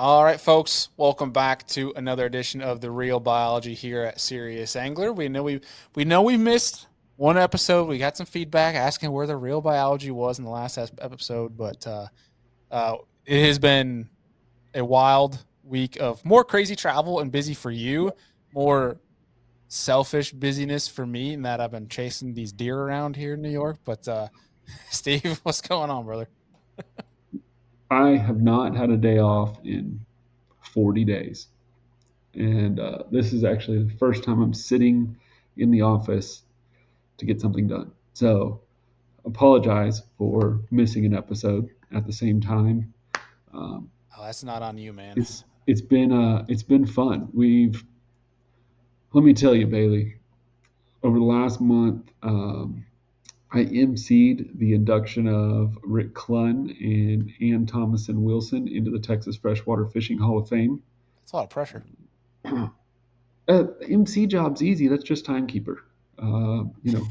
All right, folks, welcome back to another edition of the Real Biology here at Serious Angler. We missed one episode. We got some feedback asking where the real biology was in the last episode, but it has been a wild week of more crazy travel and busy for you, more selfish busyness for me, in that I've been chasing these deer around here in New York. But Steve, what's going on, brother? I have not had a day off in 40 days. And this is actually the first time I'm sitting in the office to get something done. So apologize for missing an episode at the same time. Um, Oh, that's not on you, man. it's been fun. Let me tell you, Bailey, over the last month, I emceed the induction of Rick Clunn and Ann Thomason Wilson into the Texas Freshwater Fishing Hall of Fame. That's a lot of pressure. MC job's easy. That's just timekeeper. You know,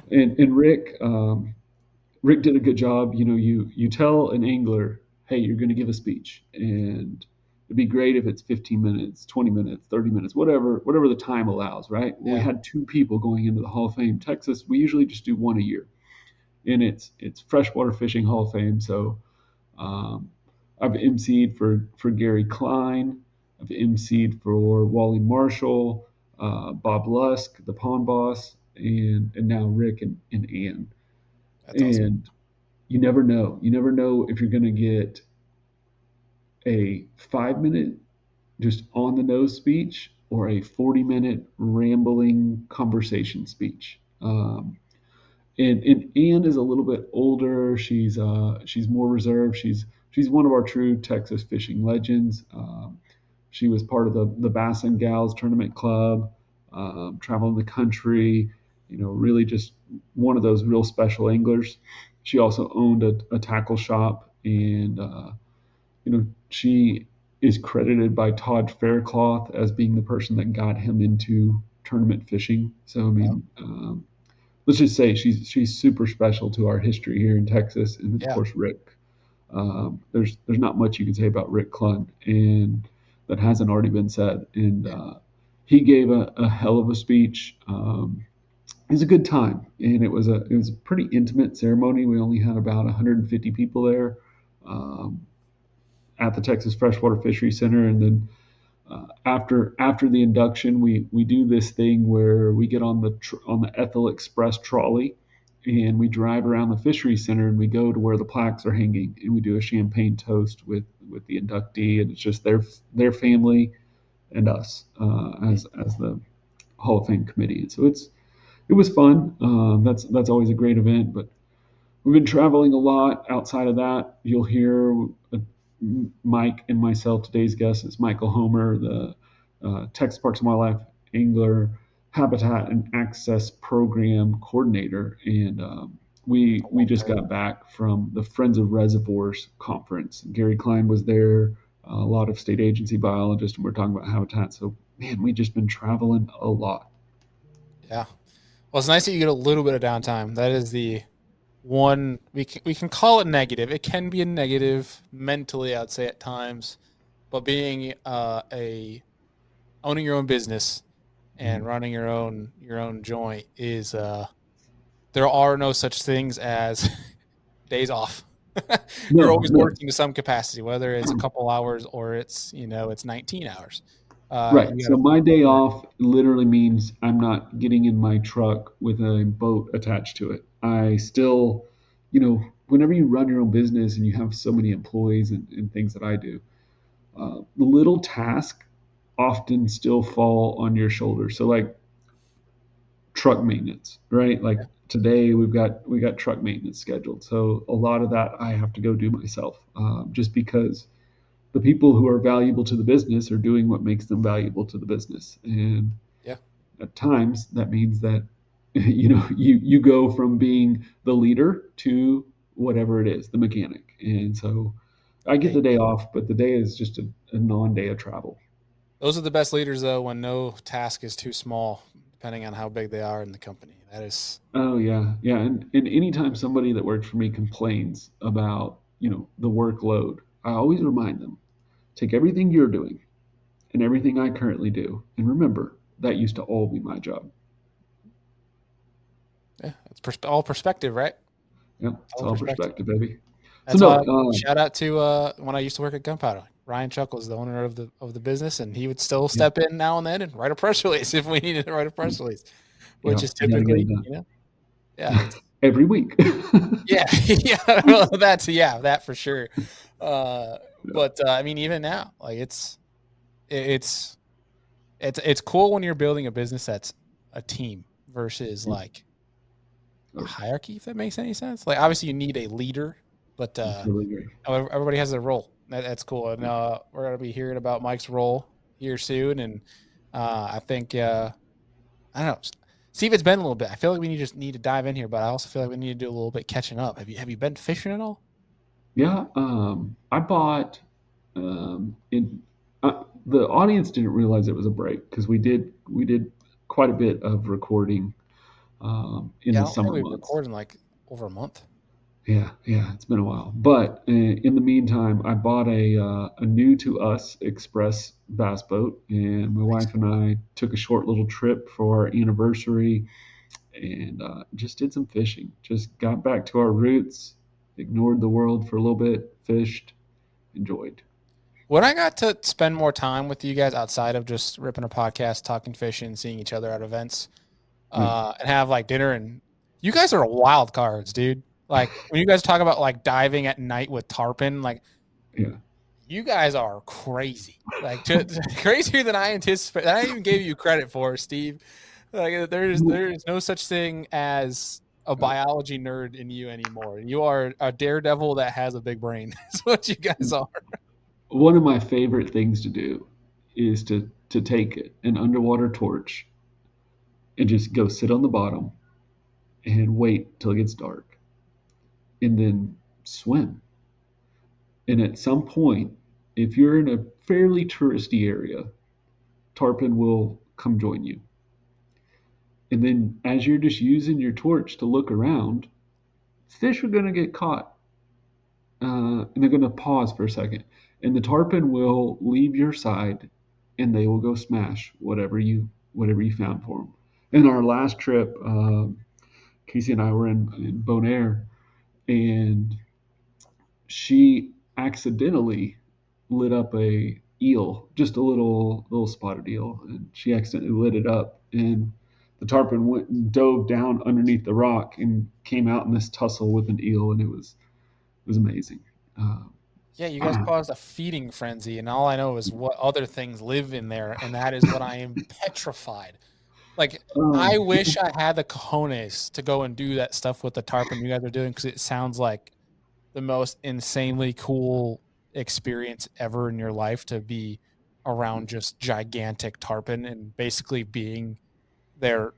and Rick did a good job. You know, you tell an angler, hey, you're going to give a speech, and it'd be great if it's 15 minutes, 20 minutes, 30 minutes, whatever the time allows, right? When we Yeah. had two people going into the Hall of Fame, Texas, we usually just do one a year, and it's Freshwater Fishing Hall of Fame. So um, I've emceed for Gary Klein. I've emceed for Wally Marshall, Bob Lusk, the Pond Boss, and now Rick and Ann. That's awesome. And you never know. You never know if you're going to get a 5 minute just on the nose speech or a 40-minute rambling conversation speech. And Ann is a little bit older. She's more reserved. She's one of our true Texas fishing legends. She was part of the Bass and Gals Tournament Club, traveling the country. You know, really just one of those real special anglers. She also owned a tackle shop, and she is credited by Todd Faircloth as being the person that got him into tournament fishing. So I Wow. mean, let's just say she's super special to our history here in Texas, and then of Yeah. course Rick. There's not much you can say about Rick Clunn, and that hasn't already been said. And Yeah. he gave a hell of a speech. It was a good time, and it was a pretty intimate ceremony. We only had about 150 people there um, at the Texas Freshwater Fishery Center, and then after the induction, we do this thing where we get on the Ethel Express trolley, and we drive around the fishery center, and we go to where the plaques are hanging, and we do a champagne toast with the inductee, and it's just their family and us Mhm. as the Hall of Fame committee. And so it was fun. That's always a great event, but we've been traveling a lot. Outside of that, you'll hear Mike and myself. Today's guest is Michael Homer, the Texas Parks and Wildlife Angler Habitat and Access Program Coordinator, and we Oh, just got back from the Friends of Reservoirs conference. Gary Klein was there, a lot of state agency biologists, and we're talking about habitat. So man, we just been traveling a lot. yeah. Well, it's nice that you get a little bit of downtime. That is the one we can call it negative. It can be a negative mentally, I'd say at times, but being a owning your own business and running your own joint is there are no such things as days off. You're No, always no, working to some capacity, whether it's a couple hours or it's 19 hours. right. You got So to my day off literally means I'm not getting in my truck with a boat attached to it. I still, whenever you run your own business and you have so many employees and things that I do, the little tasks often still fall on your shoulders. So like truck maintenance, right? Like today we got truck maintenance scheduled. So a lot of that I have to go do myself, just because the people who are valuable to the business are doing what makes them valuable to the business. And yeah, at times that means that you go from being the leader to whatever it is, the mechanic. And so I get hey, the day off, but the day is just a non-day of travel. those are the best leaders though when no task is too small, depending on how big they are in the company. That is, Oh yeah, yeah. And anytime somebody that works for me complains about the workload, I always remind them, take everything you're doing and everything I currently do, and remember that used to all be my job. Yeah, it's all perspective, right? Yep, it's All all perspective. perspective, baby. So That's why no, shout out to when I used to work at Gunpowder. Ryan Chuckles, the owner of the business, and he would still yeah, step in now and then and write a press release if we needed to write a press release, which yeah, is we got to get it typically, done yeah, it's every week. yeah, yeah, well, that's yeah, that for sure. But I mean, even now, like it's it's cool when you're building a business that's a team versus Yeah, like a hierarchy, if that makes any sense. Like obviously you need a leader, but I totally agree. everybody has their role. That's cool. And we're gonna be hearing about Mike's role here soon. And I think I don't know. Steve, it's been a little bit. I feel like we just need to dive in here, but I also feel like we need to do a little bit catching up. Have you been fishing at all? Yeah, I bought in the audience didn't realize it was a break because we did quite a bit of recording in Yeah, I the don't think summer we've months. recorded in like over a month. Yeah, yeah, it's been a while. But in the meantime, I bought a new to us express bass boat, and my Nice. wife and I took a short little trip for our anniversary, and just did some fishing. Just got back to our roots, ignored the world for a little bit, fished, enjoyed. When I got to spend more time with you guys outside of just ripping a podcast, talking fishing, seeing each other at events, Yeah, and have like dinner, and you guys are wild cards, dude. Like when you guys talk about like diving at night with tarpon, like yeah. you guys are crazy, like crazier than I anticipated. I even gave you credit for, Steve. Like there's no such thing as a biology nerd in you anymore. You are a daredevil that has a big brain. That's what you guys are. One of my favorite things to do is to take an underwater torch and just go sit on the bottom and wait till it gets dark and then swim. And at some point, if you're in a fairly touristy area, tarpon will come join you. And then as you're just using your torch to look around, fish are going to get caught. And they're going to pause for a second. And the tarpon will leave your side and they will go smash whatever you found for them. In our last trip, Casey and I were in Bonaire, and she accidentally lit up a eel, just a little spotted eel, and she accidentally lit it up, and the tarpon went and dove down underneath the rock and came out in this tussle with an eel, and it was amazing. Uh, Yeah, you guys uh, caused a feeding frenzy, and all I know is what other things live in there, and that is what I am petrified. Like, I wish I had the cojones to go and do that stuff with the tarpon you guys are doing because it sounds like the most insanely cool experience ever in your life to be around just gigantic tarpon and basically being their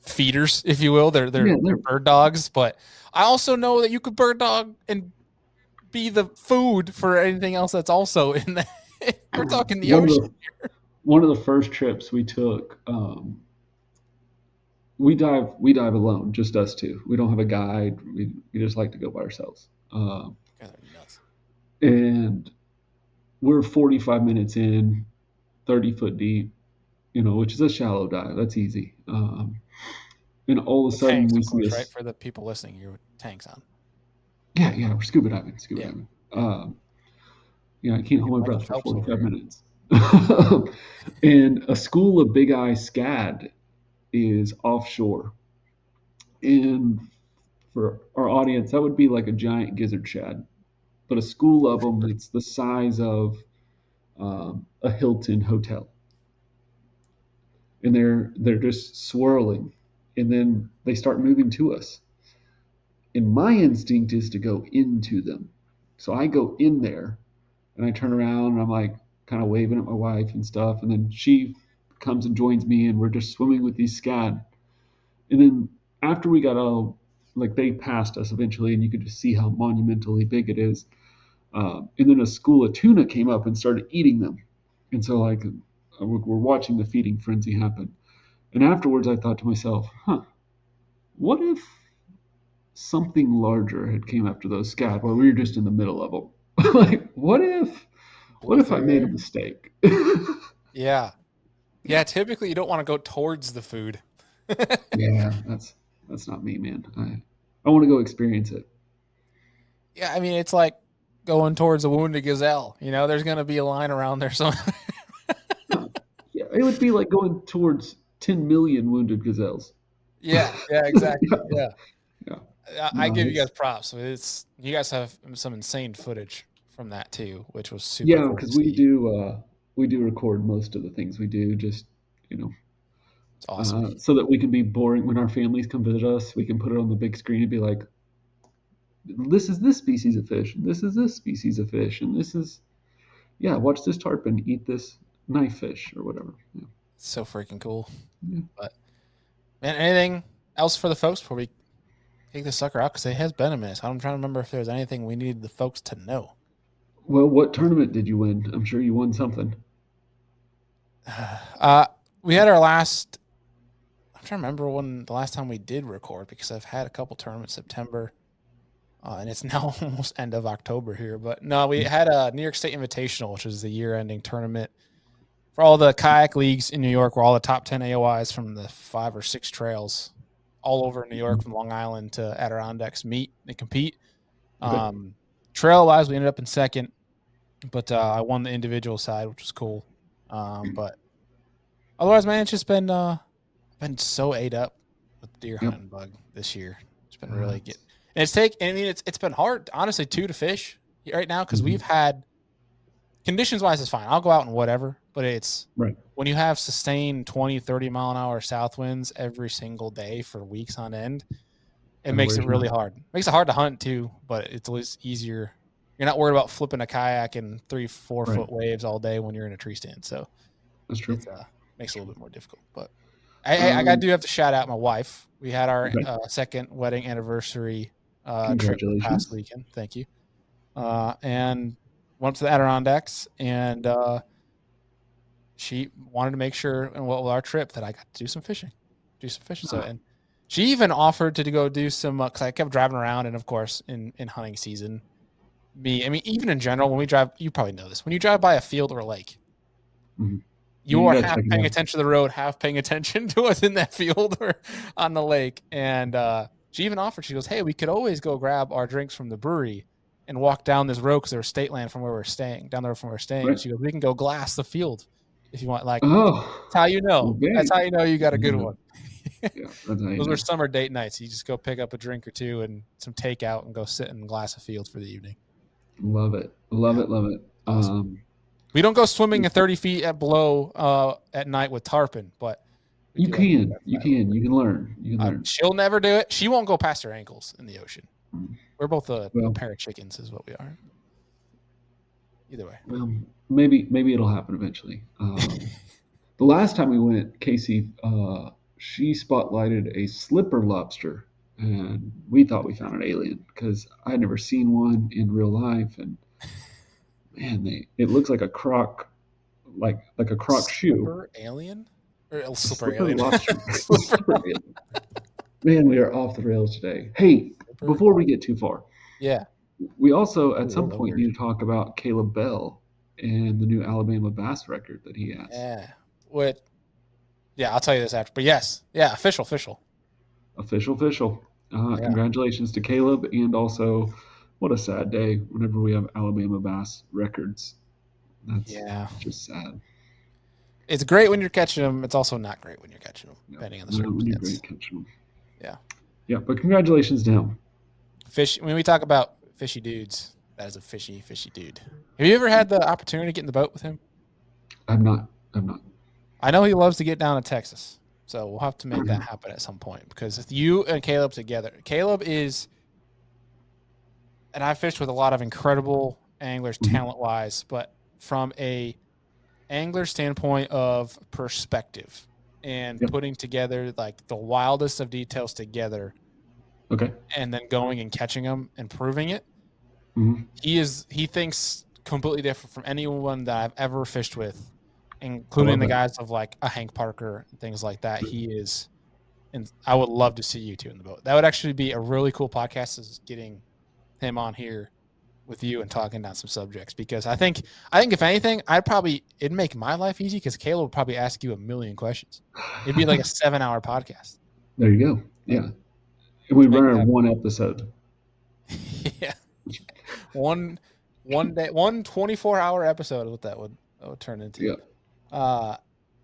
feeders, if you will. yeah, They're bird dogs, but I also know that you could bird dog and be the food for anything else that's also in there. We're talking the one of ocean. the one of the first trips we took, we dive alone, just us two. We don't have a guide. We just like to go by ourselves. You guys are nuts. And we're 45 minutes in, 30 foot deep, which is a shallow dive. That's easy. And all of a With sudden tanks, we of see course, right? this. For the people listening, your tanks on. Yeah, yeah, we're scuba diving, scuba Yeah, diving. yeah. I can't hold my Michael breath for Phelps over 45 here. minutes. And a school of big eye scad is offshore. And for our audience, that would be like a giant gizzard shad. But a school of them that's the size of a Hilton hotel. And they're just swirling. And then they start moving to us. And my instinct is to go into them. So I go in there and I turn around and I'm like kind of waving at my wife and stuff. And then she comes and joins me and we're just swimming with these scad. And then after we got all, like they passed us eventually and you could just see how monumentally big it is. And then a school of tuna came up and started eating them. And so like we're watching the feeding frenzy happen. And afterwards I thought to myself, what if something larger had came after those scad while we were just in the middle of them? Like, what if What if I made a bluefish. mistake? Yeah. Yeah, typically you don't want to go towards the food. Yeah, that's not me, man. I want to go experience it. Yeah, I mean it's like going towards a wounded gazelle. There's going to be a line around there. So No, yeah, it would be like going towards 10 million wounded gazelles. yeah, yeah, exactly. Yeah, Yeah, I no, give you guys it's props. It's you guys have some insane footage from that too, which was super yeah, cool to because see. we do record most of the things we do, just you know, It's awesome. so that we can be boring when our families come visit us. We can put it on the big screen and be like, "This is this species of fish. This is this species of fish, and this is yeah. Watch this tarpon eat this knife fish or whatever." Yeah. It's so freaking cool. Yeah. But man, anything else for the folks before we take this sucker out? Because it has been a minute. So I'm trying to remember if there's anything we needed the folks to know. Well, what tournament did you win? I'm sure you won something. Uh, we had our last. I'm trying to remember when the last time we did record because I've had a couple tournaments September, and it's now almost end of October here. But no, we had a New York State Invitational, which is the year-ending tournament for all the kayak leagues in New York, where all the top 10 AOIs from the 5 or 6 trails all over New York, from Long Island to Adirondacks, meet and compete. Okay. Trail wise, we ended up in second, but I won the individual side, which was cool. But otherwise, man, it's just been so ate up with deer Yep. hunting bug this year. It's been really good. That's, And I mean, it's been hard, honestly, too, to fish right now because mhm. we've had conditions wise, it's fine. I'll go out and whatever, but it's Right. when you have sustained 20, 30 mile an hour south winds every single day for weeks on end, it Kind of makes it wears you really out. hard. It makes it hard to hunt too, but it's at least easier. You're not worried about flipping a kayak in 3, 4 foot Right. waves all day when you're in a tree stand. So That's true. it's makes it a little bit more difficult. But I Um, do have to shout out my wife. We had our okay. second wedding anniversary trip this past Congratulations. weekend. Thank you. And went to the Adirondacks, and she wanted to make sure, and well, our trip, that I got to do some fishing, So, Ah, and she even offered to go do some because I kept driving around, and of course, in hunting season, I mean, even in general, when we drive, you probably know this. When you drive by a field or a lake, mhm. you You are gotta half check it paying out. attention to the road, half paying attention to what's in that field or on the lake. And she even offered, she goes, "Hey, we could always go grab our drinks from the brewery and walk down this road because there's state land from where we're staying, down the road from where we're staying." Right. She goes, "We can go glass the field if you want." Like, Oh, that's how you know. That's okay. how you know you got a good Yeah. one. Yeah. That's how you Those were know. summer date nights. You just go pick up a drink or two and some takeout and go sit in glass of field for the evening. Love it. Love Yeah, it. Love it. awesome. We don't go swimming at 30 feet at below at night with tarpon, but we You do like to can. go You outside a little can. bit. You can learn. You can learn. She'll never do it. She won't go past her ankles in the ocean. Mm. We're both a Well, pair of chickens, is what we are. Either way. well, maybe it'll happen eventually. The last time we went, Casey, she spotlighted a slipper lobster, and we thought we found an alien because I'd never seen one in real life, and man, it looks like a croc, like a croc shoe, Slipper alien? Or a a slipper slipper alien. lobster. Slipper Slipper alien. Man, we are off the rails today. Hey, slipper. before we get too far, Yeah. we also at Ooh, we're some point lowered. need to talk about Caleb Bell and the new Alabama bass record that he has. Yeah. What? Yeah, I'll tell you this after. But yes. Yeah, official. Official, official. Yeah. Congratulations to Caleb, and also, what a sad day whenever we have Alabama bass records. That's Yeah. just sad. It's great when you're catching them. It's also not great when you're catching them, Yeah, depending on the when you're circumstance. great catching them. Yeah. Yeah, but congratulations to him. Fish. When we talk about fishy dudes, that is a fishy dude. Have you ever had the opportunity to get in the boat with him? I'm not. I'm not. I know he loves to get down to Texas, so we'll have to make that happen at some point because if you and Caleb together, Caleb is, and I fished with a lot of incredible anglers Mhm. talent wise, but from a angler standpoint of perspective and Yep. putting together like the wildest of details together Okay. and then going and catching them and proving it, Hmm. he thinks completely different from anyone that I've ever fished with, I including love the that. guys of like a Hank Parker and things like that. He is, and I would love to see you two in the boat. That would actually be a really cool podcast. Is getting him on here with you and talking down some subjects, because I think if anything, it'd make my life easy because Caleb would probably ask you a million questions. It'd be like a 7-hour podcast. There you go. But Yeah. And we let's make run it our happen. one episode. Yeah. One day, one 24-hour episode of what that would turn into. Yeah. Uh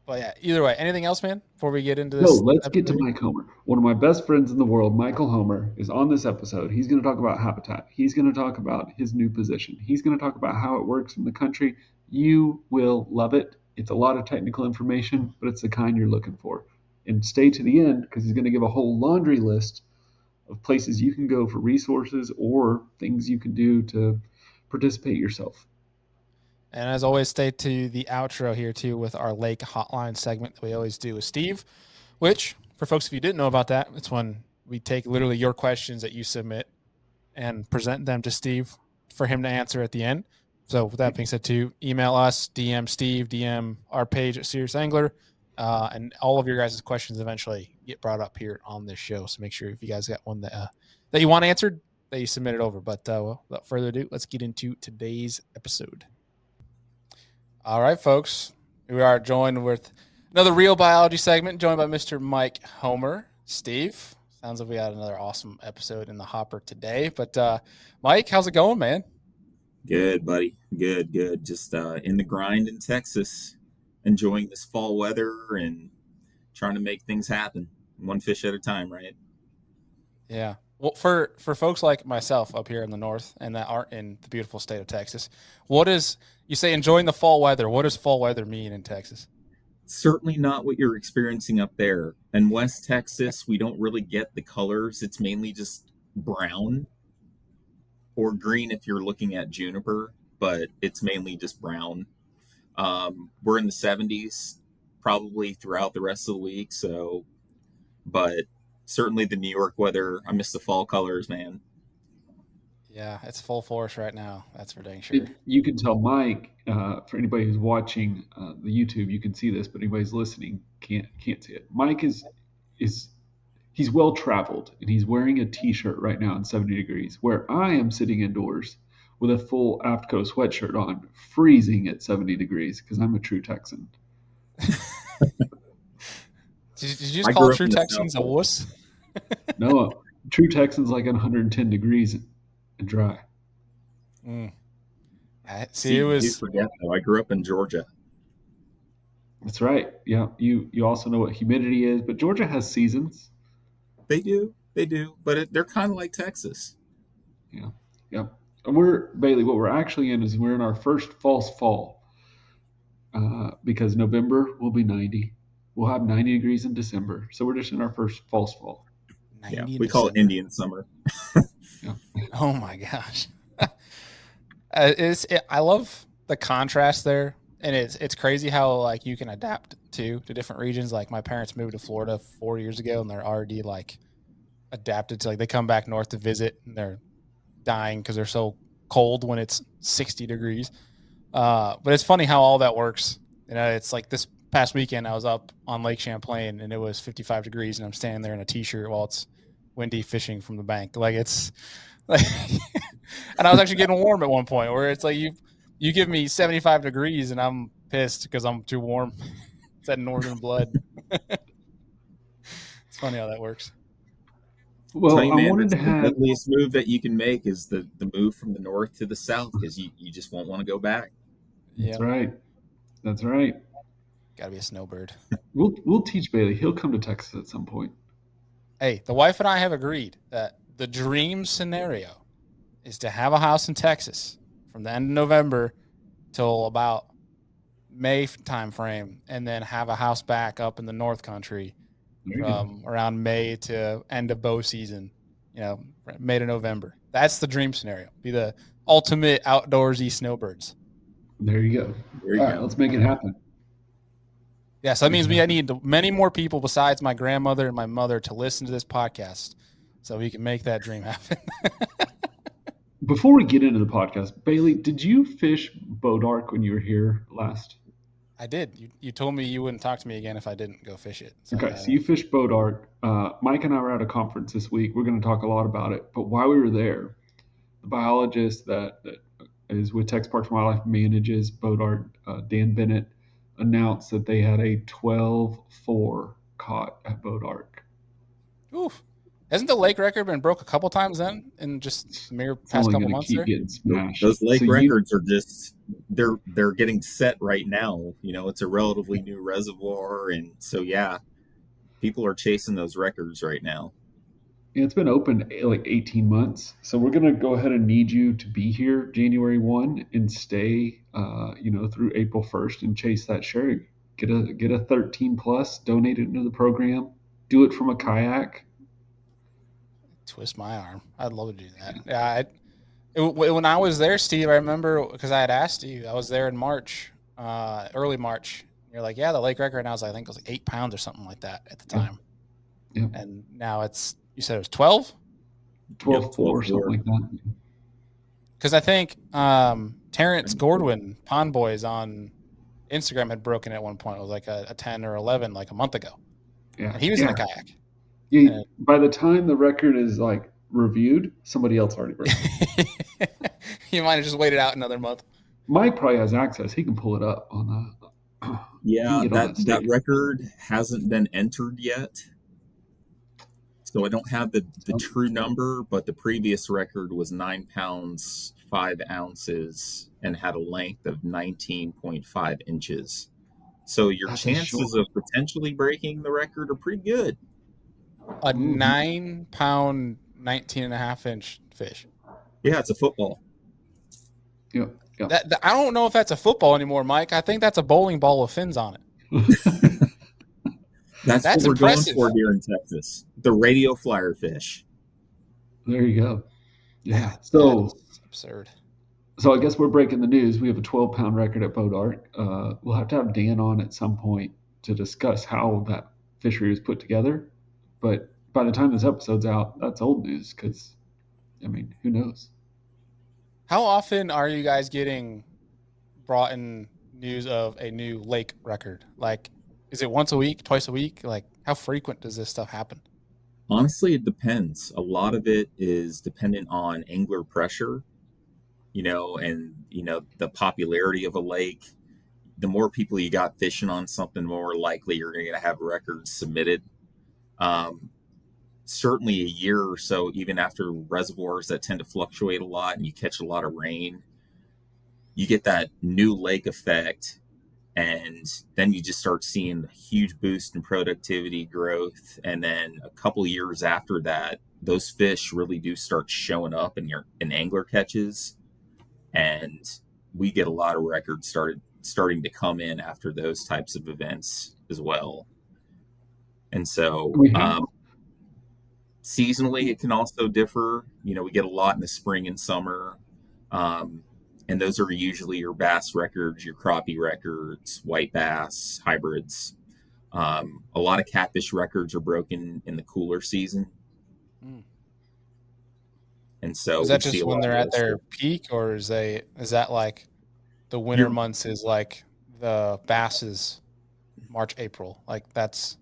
but yeah, either way, anything else, man, before we get into No, this let's get to episode here? Mike Homer. One of my best friends in the world, Michael Homer, is on this episode. He's going to talk about habitat. He's going to talk about his new position. He's going to talk about how it works in the country. You will love it. It's a lot of technical information, but it's the kind you're looking for. And stay to the end because he's going to give a whole laundry list of places you can go for resources or things you can do to participate yourself. And as always, stay to the outro here too with our lake hotline segment that we always do with Steve, which for folks, if you didn't know about that, it's when we take literally your questions that you submit and present them to Steve for him to answer at the end. So with that being said, too, email us, DM Steve, DM our page at Serious Angler, and all of your guys' questions eventually get brought up here on this show. So make sure if you guys got one that you want answered, that you submit it over. But without further ado, let's get into today's episode. All right, folks, we are joined with another real biology segment, joined by Mr. Mike Homer. Steve, sounds like we had another awesome episode in the hopper today. But Mike, how's it going, man? Good, buddy. Good, good. Just in the grind in Texas, enjoying this fall weather and trying to make things happen, one fish at a time, right? Yeah. Well, for folks like myself up here in the north and that aren't in the beautiful state of Texas, what is you say enjoying the fall weather? What does fall weather mean in Texas? Certainly not what you're experiencing up there. In West Texas, we don't really get the colors. It's mainly just brown or green if you're looking at juniper, but it's mainly just brown. We're in the 70s probably throughout the rest of the week, so but certainly the New York weather, I miss the fall colors, man. Yeah, it's full force right now. That's for dang sure. You can tell Mike. For anybody who's watching the YouTube, you can see this, but anybody's listening can't see it. Mike is he's well traveled, and he's wearing a T-shirt right now in 70 degrees, where I am sitting indoors with a full AFTCO sweatshirt on, freezing at 70 degrees because I'm a true Texan. Did you just I call grew up true in the Texans a South. wuss? No, true Texans like 110 degrees and dry. Mm. See, See, it you do was forget though. I grew up in Georgia. That's right. Yeah, you also know what humidity is, but Georgia has seasons. They do, but they're kind of like Texas. Yeah, yeah. And we're Bailey. What we're actually in is we're in our first false fall because November will be 90. We'll have 90 degrees in December, so we're just in our first false fall. 90 in We call it December. Indian summer. Yeah, Oh my gosh. I love the contrast there, and it's crazy how like you can adapt to different regions. Like my parents moved to Florida 4 years ago, and they're already like adapted to like they come back north to visit, and they're dying because they're so cold when it's 60 degrees. But it's funny how all that works. You know, it's like this past weekend I was up on Lake Champlain and it was 55 degrees, and I'm standing there in a t-shirt while it's windy fishing from the bank. Like it's like, and I was actually getting warm at one point where it's like you give me 75 degrees and I'm pissed because I'm too warm. It's that northern blood. It's funny how that works. Tell well, you, I man, wanted that's to the have deadliest move that you can make is the move from the north to the south because you just won't want to go back. That's Yeah, right. That's right. gotta be a snowbird. We'll teach Bailey. He'll come to Texas at some point. Hey, the wife and I have agreed that the dream scenario is to have a house in Texas from the end of November till about May time frame, and then have a house back up in the North Country There you go. from around May to end of bow season. You know, May to November. That's the dream scenario. Be the ultimate outdoorsy snowbirds. There you go. There All you right, go. let's make it happen. Yeah, so that Make means it I happen. need many more people besides my grandmother and my mother to listen to this podcast so we can make that dream happen. Before we get into the podcast, Bailey, did you fish Bodark when you were here last? I did. You told me you wouldn't talk to me again if I didn't go fish it. So Okay, so you fished Bodark. Mike and I were at a conference this week. We're going to talk a lot about it. But while we were there, the biologist that is with Tex Parks and Wildlife manages boat art. Dan Bennett announced that they had a 12-4 caught at boat arc. Oof. Hasn't the lake record been broke a couple times then in just the mere It's past only couple going to months keep there? getting smashed. Those lake So records are just they're getting set right now. It's a relatively new reservoir, and so yeah, people are chasing those records right now. it's been open like 18 months. So we're going to go ahead and need you to be here January 1 and stay, through April 1st and chase that sherry. Get a 13 plus, donate it into the program, do it from a kayak. Twist my arm. I'd love to do that. Yeah, when I was there, Steve, I remember because I had asked you. I was there in March, early March. You're like, yeah, the lake record now is I think it was like 8 pounds or something like that at the Yeah. time, Yeah. and now you said it was 12. 12-4, something like that. Because I think Terrence Gordwin, Pond Boys on Instagram had broken it at one point. It was like a 10 or 11 like a month ago, Yeah. and he was in a kayak. Yeah. And By the time the record is like reviewed, somebody else already broke it. you might have just waited out another month. Mike probably has access. He can pull it up on the. Yeah, that stick. record hasn't been entered yet. So I don't have the true number, but the previous record was 9 pounds, 5 ounces, and had a length of 19.5 inches. So your That's chances of potentially breaking the record are pretty good. A 9-pound, 19.5-inch fish. Yeah, it's a football. Yeah. I don't know if that's a football anymore, Mike. I think that's a bowling ball with fins on it. That's what we're impressive. going for here in Texas. The radio flyer fish. There you go. Yeah. So absurd. So I guess we're breaking the news. We have a 12-pound record at Boat Art. We'll have to have Dan on at some point to discuss how that fishery was put together. But by the time this episode's out, that's old news because, who knows? How often are you guys getting brought in news of a new lake record? Like, is it once a week, twice a week? Like, how frequent does this stuff happen? Honestly, it depends. A lot of it is dependent on angler pressure, and the popularity of a lake. The more people you got fishing on something, more likely you're going to have records submitted. Certainly a year or so, even after reservoirs that tend to fluctuate a lot and you catch a lot of rain, you get that new lake effect, and then you just start seeing a huge boost in productivity growth. And then a couple years after that, those fish really do start showing up in angler catches, and we get a lot of records starting to come in after those types of events as well. And so seasonally it can also differ. We get a lot in the spring and summer, and those are usually your bass records, your crappie records, white bass hybrids. A lot of catfish records are broken in the cooler season. And so is that just when they're at their peak, or is that like the winter months is like the basses March, April? Like that's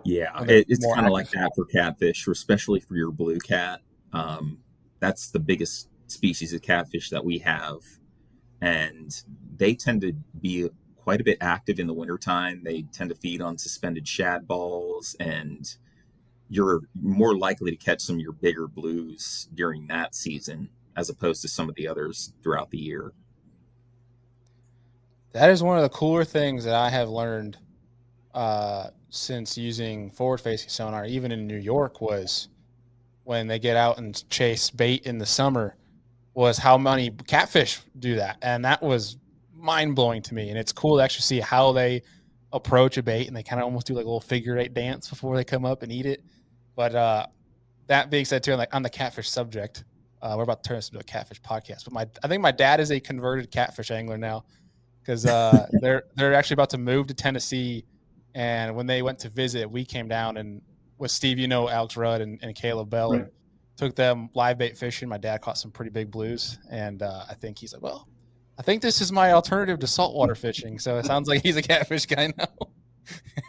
it's kind of like that for catfish, especially for your blue cat. That's the biggest species of catfish that we have, and they tend to be quite a bit active in the wintertime. They tend to feed on suspended shad balls, and you're more likely to catch some of your bigger blues during that season as opposed to some of the others throughout the year. That is one of the cooler things that I have learned since using forward-facing sonar, even in New York, was when they get out and chase bait in the summer, was how many catfish do that. And that was mind-blowing to me. And it's cool to actually see how they approach a bait, and they kind of almost do like a little figure eight dance before they come up and eat it. But that being said, too, on the catfish subject, we're about to turn this into a catfish podcast. But I think my dad is a converted catfish angler now, because they're actually about to move to Tennessee. And when they went to visit, we came down and with Steve, Alex Rudd and Caleb Bell, Right. and took them live bait fishing. My dad caught some pretty big blues, and I think he's like, well, I think this is my alternative to saltwater fishing. So it sounds like he's a catfish guy now.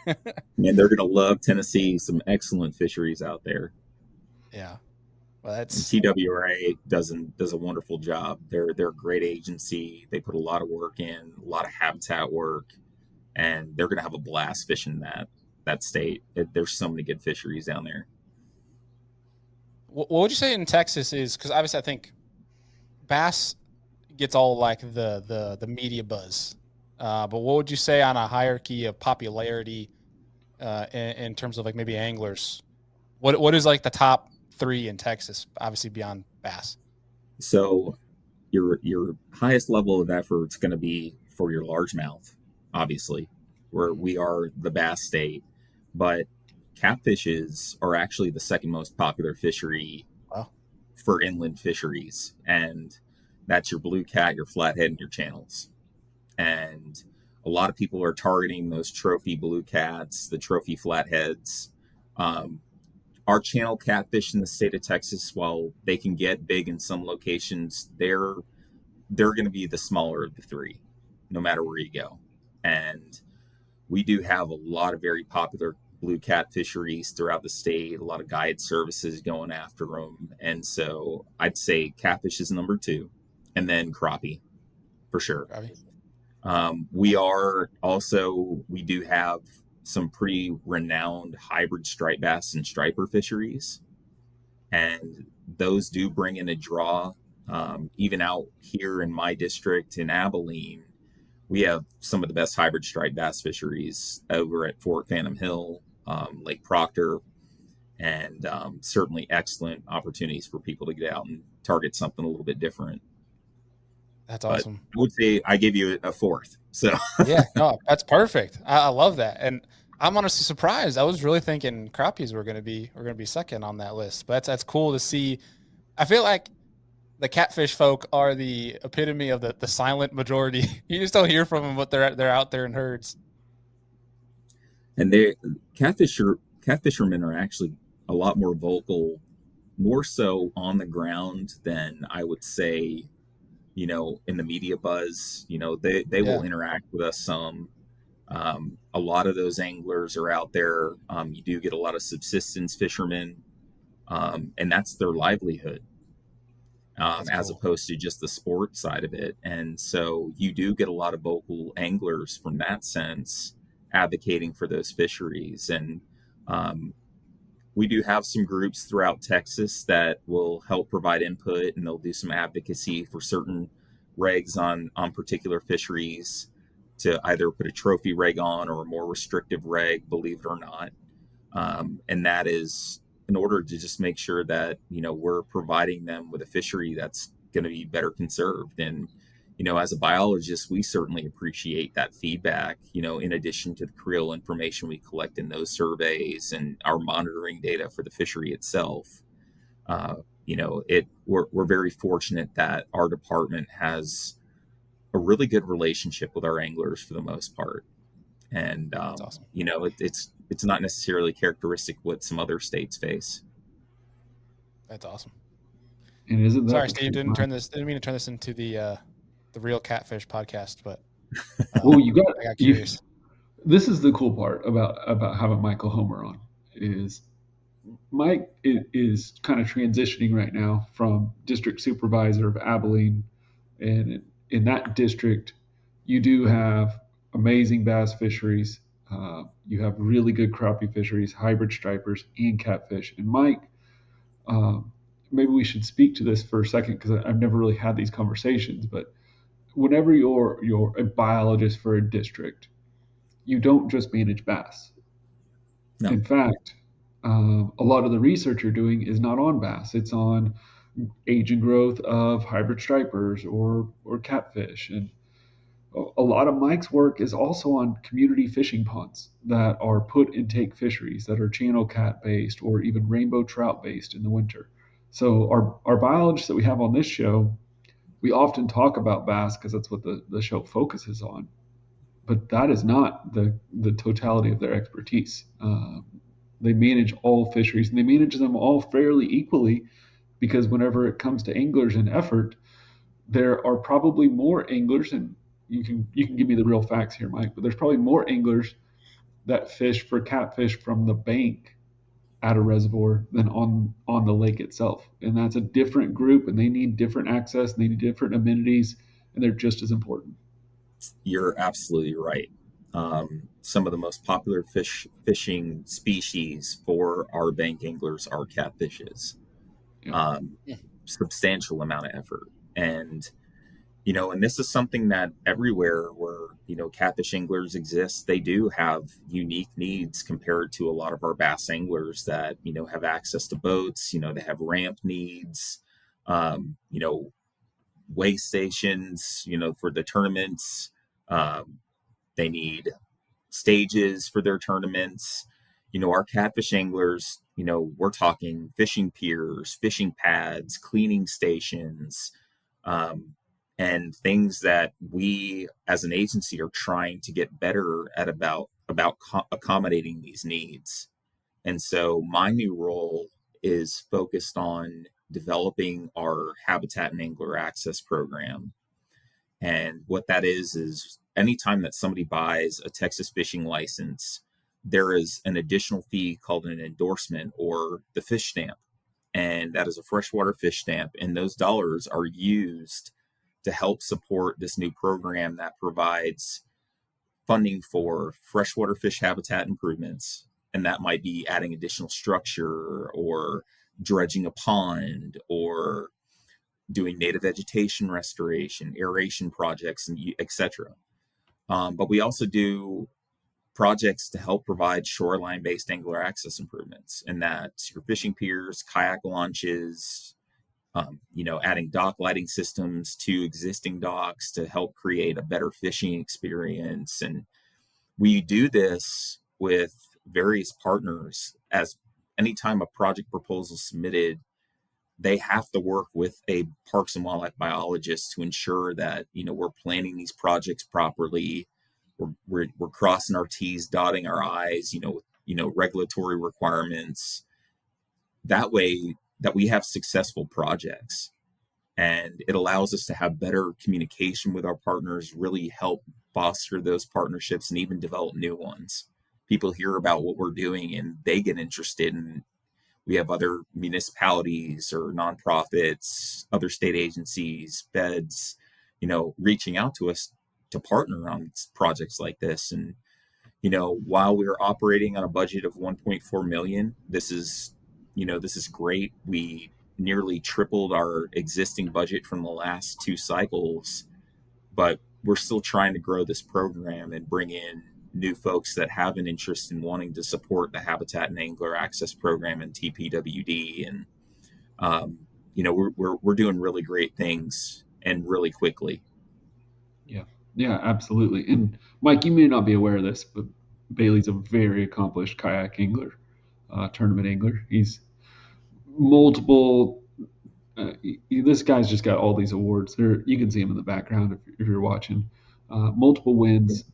And they're going to love Tennessee. Some excellent fisheries out there. Yeah. Well, And that's TWRA does a wonderful job. They're a great agency. They put a lot of work in, a lot of habitat work, and they're going to have a blast fishing that state. There's so many good fisheries down there. what would you say in Texas is because obviously I think bass gets all like the media buzz. But what would you say on a hierarchy of popularity in terms of like maybe anglers? What is like the top three in Texas? Obviously beyond bass. So your highest level of effort is going to be for your largemouth, obviously, where Mhm. we are the bass state. But catfishes are actually the second most popular fishery Wow, for inland fisheries, and that's your blue cat, your flathead, and your channels. And a lot of people are targeting those trophy blue cats, the trophy flatheads. Um, our channel catfish in the state of Texas, while they can get big in some locations, they're going to be the smaller of the three, no matter where you go. And we do have a lot of very popular blue cat fisheries throughout the state, a lot of guide services going after them. And so I'd say catfish is number two, and then crappie for sure. Ravi. We do have some pretty renowned hybrid striped bass and striper fisheries, and those do bring in a draw. Even out here in my district in Abilene, we have some of the best hybrid striped bass fisheries over at Fort Phantom Hill, Lake Proctor, and certainly excellent opportunities for people to get out and target something a little bit different. That's But awesome. I would say I give you a fourth. So Yeah, no, that's perfect. I love that, and I'm honestly surprised. I was really thinking crappies were gonna be second on that list, but that's cool to see. I feel like the catfish folk are the epitome of the silent majority. You just don't hear from them, but they're out there in herds. and they catfishermen are actually a lot more vocal, more so on the ground than I would say, in the media buzz. They will Yeah, interact with us some. A lot of those anglers are out there. You do get a lot of subsistence fishermen, and that's their livelihood, that's as cool. opposed to just the sport side of it. And so you do get a lot of vocal anglers from that sense advocating for those fisheries. And um, we do have some groups throughout Texas that will help provide input, and they'll do some advocacy for certain regs on particular fisheries to either put a trophy reg on or a more restrictive reg, believe it or not. And that is in order to just make sure that we're providing them with a fishery that's going to be better conserved. And as a biologist, we certainly appreciate that feedback, in addition to the creel information we collect in those surveys and our monitoring data for the fishery itself. uh, we're very fortunate that our department has a really good relationship with our anglers for the most part. And That's awesome. it's not necessarily characteristic what some other states face. That's awesome. And isn't that Sorry, the Steve. truth, Mike? Didn't mean to turn this into the real catfish podcast, but Well, you got I got you. curious. This is the cool part about having Michael Homer on is Mike is kind of transitioning right now from district supervisor of Abilene, and in that district, you do have amazing bass fisheries. You have really good crappie fisheries, hybrid stripers, and catfish. And Mike, um, maybe we should speak to this for a second because I've never really had these conversations. But whenever you're a biologist for a district, you don't just manage bass. No. In fact, a lot of the research you're doing is not on bass; it's on age and growth of hybrid stripers or catfish. And a lot of Mike's work is also on community fishing ponds that are put in take fisheries that are channel cat based or even rainbow trout based in the winter. So our biologists that we have on this show, we often talk about bass because that's what the show focuses on. But that is not the totality of their expertise. They manage all fisheries and they manage them all fairly equally because whenever it comes to anglers and effort, there are probably more anglers, and you can give me the real facts here, Mike, but there's probably more anglers that fish for catfish from the bank at a reservoir than on the lake itself. And that's a different group, and they need different access, and they need different amenities, and they're just as important. You're absolutely right. Some of the most popular fishing species for our bank anglers are catfishes. Yeah. Um, Substantial amount of effort, and and this is something that everywhere where catfish anglers exist, they do have unique needs compared to a lot of our bass anglers that have access to boats. They have ramp needs, um, you know, weigh stations, for the tournaments. Um, they need stages for their tournaments. Our catfish anglers, we're talking fishing piers, fishing pads, cleaning stations, um, and things that we as an agency are trying to get better at about accommodating these needs. And so my new role is focused on developing our habitat and angler access program. And what that is anytime that somebody buys a Texas fishing license, there is an additional fee called an endorsement or the fish stamp. And that is a freshwater fish stamp. And those dollars are used to help support this new program that provides funding for freshwater fish habitat improvements. And that might be adding additional structure or dredging a pond or doing native vegetation restoration, aeration projects, and etc. But we also do projects to help provide shoreline-based angler access improvements, and that's your fishing piers, kayak launches, adding dock lighting systems to existing docks to help create a better fishing experience. And we do this with various partners. As anytime a project proposal is submitted, they have to work with a parks and wildlife biologist to ensure that we're planning these projects properly. We're crossing our T's, dotting our I's, regulatory requirements. That way, that we have successful projects, and it allows us to have better communication with our partners, really help foster those partnerships and even develop new ones. People hear about what we're doing and they get interested, and we have other municipalities or nonprofits, other state agencies, feds, reaching out to us to partner on projects like this. And while we're operating on a budget of 1.4 million, this is great. We nearly tripled our existing budget from the last two cycles, but we're still trying to grow this program and bring in new folks that have an interest in wanting to support the Habitat and Angler Access Program and TPWD. And we're doing really great things and really quickly. Yeah. Yeah, absolutely. And Mike, you may not be aware of this, but Bailey's a very accomplished kayak angler, tournament angler. He's multiple. This guy's just got all these awards. There, you can see him in the background if you're watching. Multiple wins,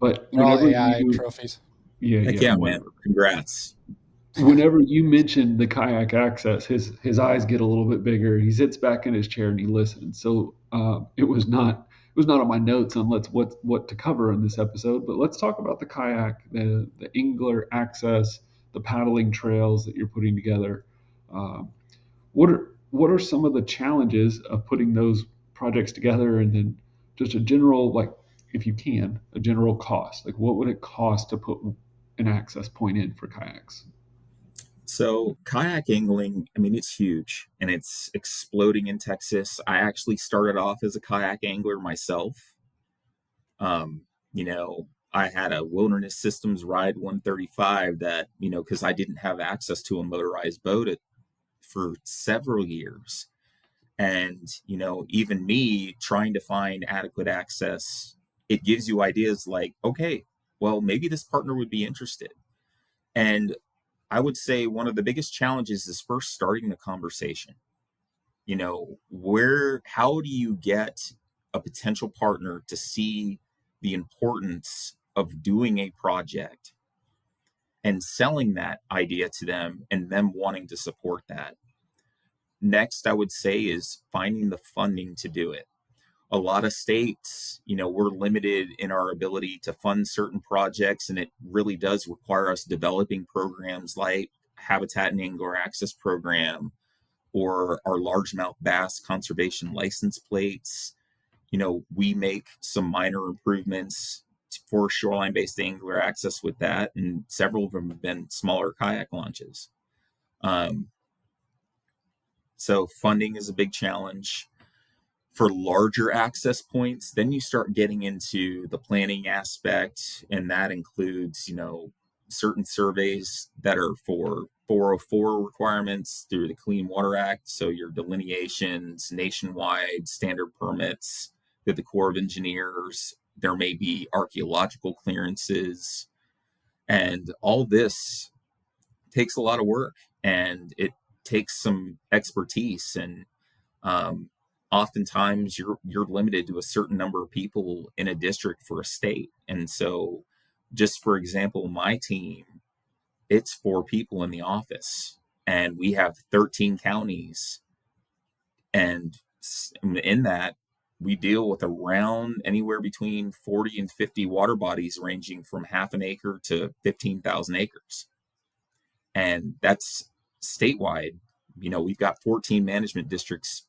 but They're all whenever AI you, trophies. yeah, Heck yeah, yeah, man. whatever. Congrats. Whenever you mention the kayak access, his eyes get a little bit bigger. He sits back in his chair and he listens. So it was not on my notes on what to cover in this episode, but let's talk about the kayak, the angler access, the paddling trails that you're putting together. Um, what are some of the challenges of putting those projects together, and then just a general, like, if you can, a general cost, like what would it cost to put an access point in for kayaks? So kayak angling, I mean, it's huge and it's exploding in Texas. I actually started off as a kayak angler myself. Um, I had a Wilderness Systems Ride 135 that, because I didn't have access to a motorized boat for several years. And, even me trying to find adequate access, it gives you ideas like, okay, well, maybe this partner would be interested. And I would say one of the biggest challenges is first starting the conversation. How do you get a potential partner to see the importance of doing a project and selling that idea to them and them wanting to support that? Next, I would say is finding the funding to do it. A lot of states, we're limited in our ability to fund certain projects, and it really does require us developing programs like habitat and angler access program or our largemouth bass conservation license plates. We make some minor improvements for shoreline-based angler access with that, and several of them have been smaller kayak launches. Um, so funding is a big challenge. For larger access points, then you start getting into the planning aspect, and that includes, certain surveys that are for 404 requirements through the Clean Water Act. So your delineations, nationwide standard permits with the Corps of Engineers. There may be archaeological clearances, and all this takes a lot of work, and it takes some expertise. And um, oftentimes you're limited to a certain number of people in a district for a state. And so, just for example, my team, it's 4 people in the office, and we have 13 counties, and in that we deal with around anywhere between 40 and 50 water bodies ranging from half an acre to 15,000 acres, and that's statewide. We've got 14 management districts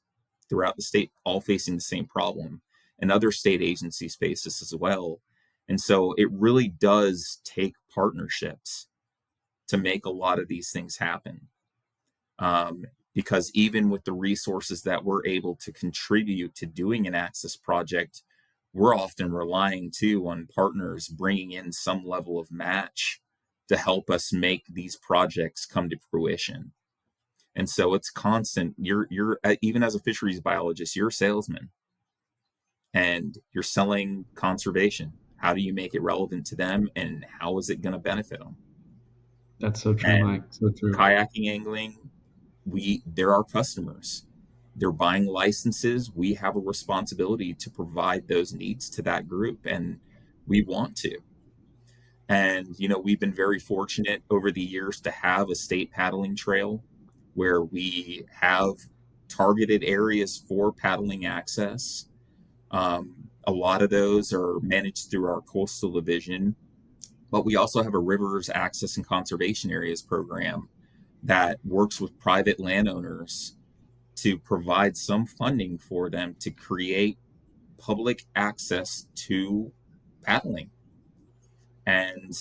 throughout the state, all facing the same problem, and other state agencies face this as well. And so it really does take partnerships to make a lot of these things happen. Because even with the resources that we're able to contribute to doing an access project, we're often relying too on partners bringing in some level of match to help us make these projects come to fruition. And so it's constant. You're even as a fisheries biologist, you're a salesman, and you're selling conservation. How do you make it relevant to them, and how is it going to benefit them? That's so true, And Mike. So true. kayaking, angling, they're our customers. They're buying licenses. We have a responsibility to provide those needs to that group, and we want to. And we've been very fortunate over the years to have a state paddling trail where we have targeted areas for paddling access. A lot of those are managed through our coastal division, but we also have a rivers access and conservation areas program that works with private landowners to provide some funding for them to create public access to paddling. And,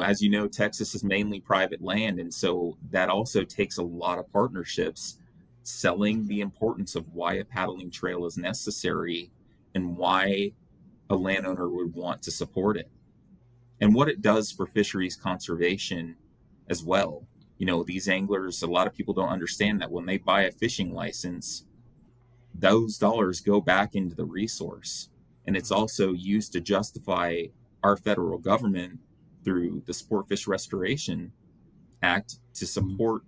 as you know, Texas is mainly private land. And so that also takes a lot of partnerships selling the importance of why a paddling trail is necessary and why a landowner would want to support it and what it does for fisheries conservation as well. These anglers, a lot of people don't understand that when they buy a fishing license, those dollars go back into the resource. And it's also used to justify our federal government through the Sport Fish Restoration Act to Mhm. support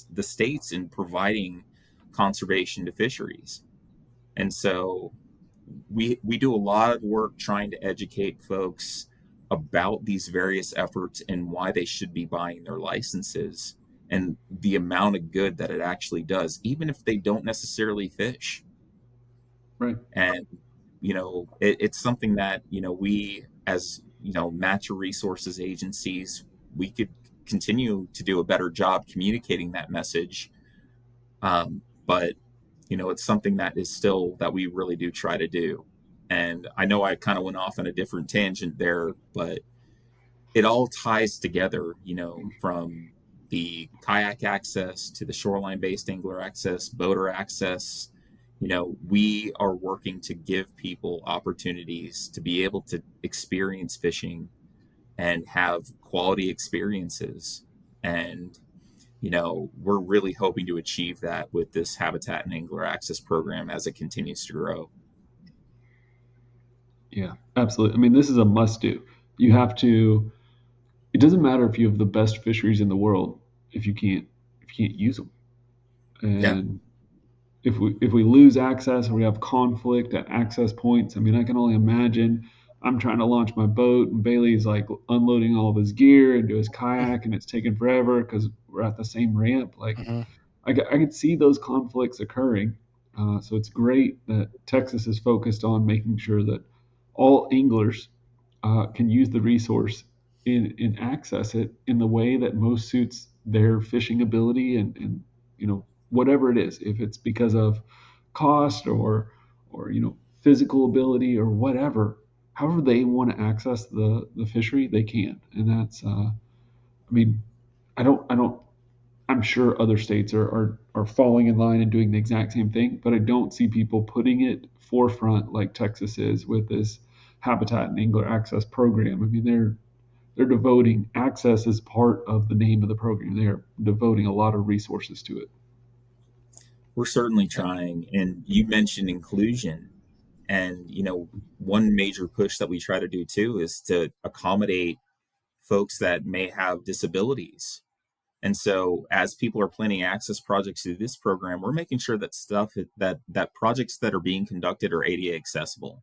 the states in providing conservation to fisheries. And so we do a lot of work trying to educate folks about these various efforts and why they should be buying their licenses and the amount of good that it actually does, even if they don't necessarily fish. Right. And it's something that we, as natural resources agencies, we could continue to do a better job communicating that message. But it's something that is still that we really do try to do. And I know I kind of went off on a different tangent there, but it all ties together, from the kayak access to the shoreline based angler access, boater access. We are working to give people opportunities to be able to experience fishing and have quality experiences. And, we're really hoping to achieve that with this habitat and angler access program as it continues to grow. Yeah, absolutely. I mean, this is a must do. You have to, it doesn't matter if you have the best fisheries in the world if you can't use them. Yeah. And if we lose access or we have conflict at access points, I mean, I can only imagine. I'm trying to launch my boat, and Bailey's like unloading all of his gear into his kayak, and it's taking forever because we're at the same ramp. Like, Mhm. I could see those conflicts occurring. So it's great that Texas is focused on making sure that all anglers can use the resource and access it in the way that most suits their fishing ability and whatever it is, if it's because of cost or physical ability or whatever, however they want to access the fishery, they can. And that's I mean, I don't I'm sure other states are falling in line and doing the exact same thing, but I don't see people putting it forefront like Texas is with this habitat and angler access program. I mean, they're devoting access as part of the name of the program. They are devoting a lot of resources to it. We're certainly Yeah. trying. And you mentioned inclusion. And, one major push that we try to do too is to accommodate folks that may have disabilities. And so as people are planning access projects through this program, we're making sure that that projects that are being conducted are ADA accessible.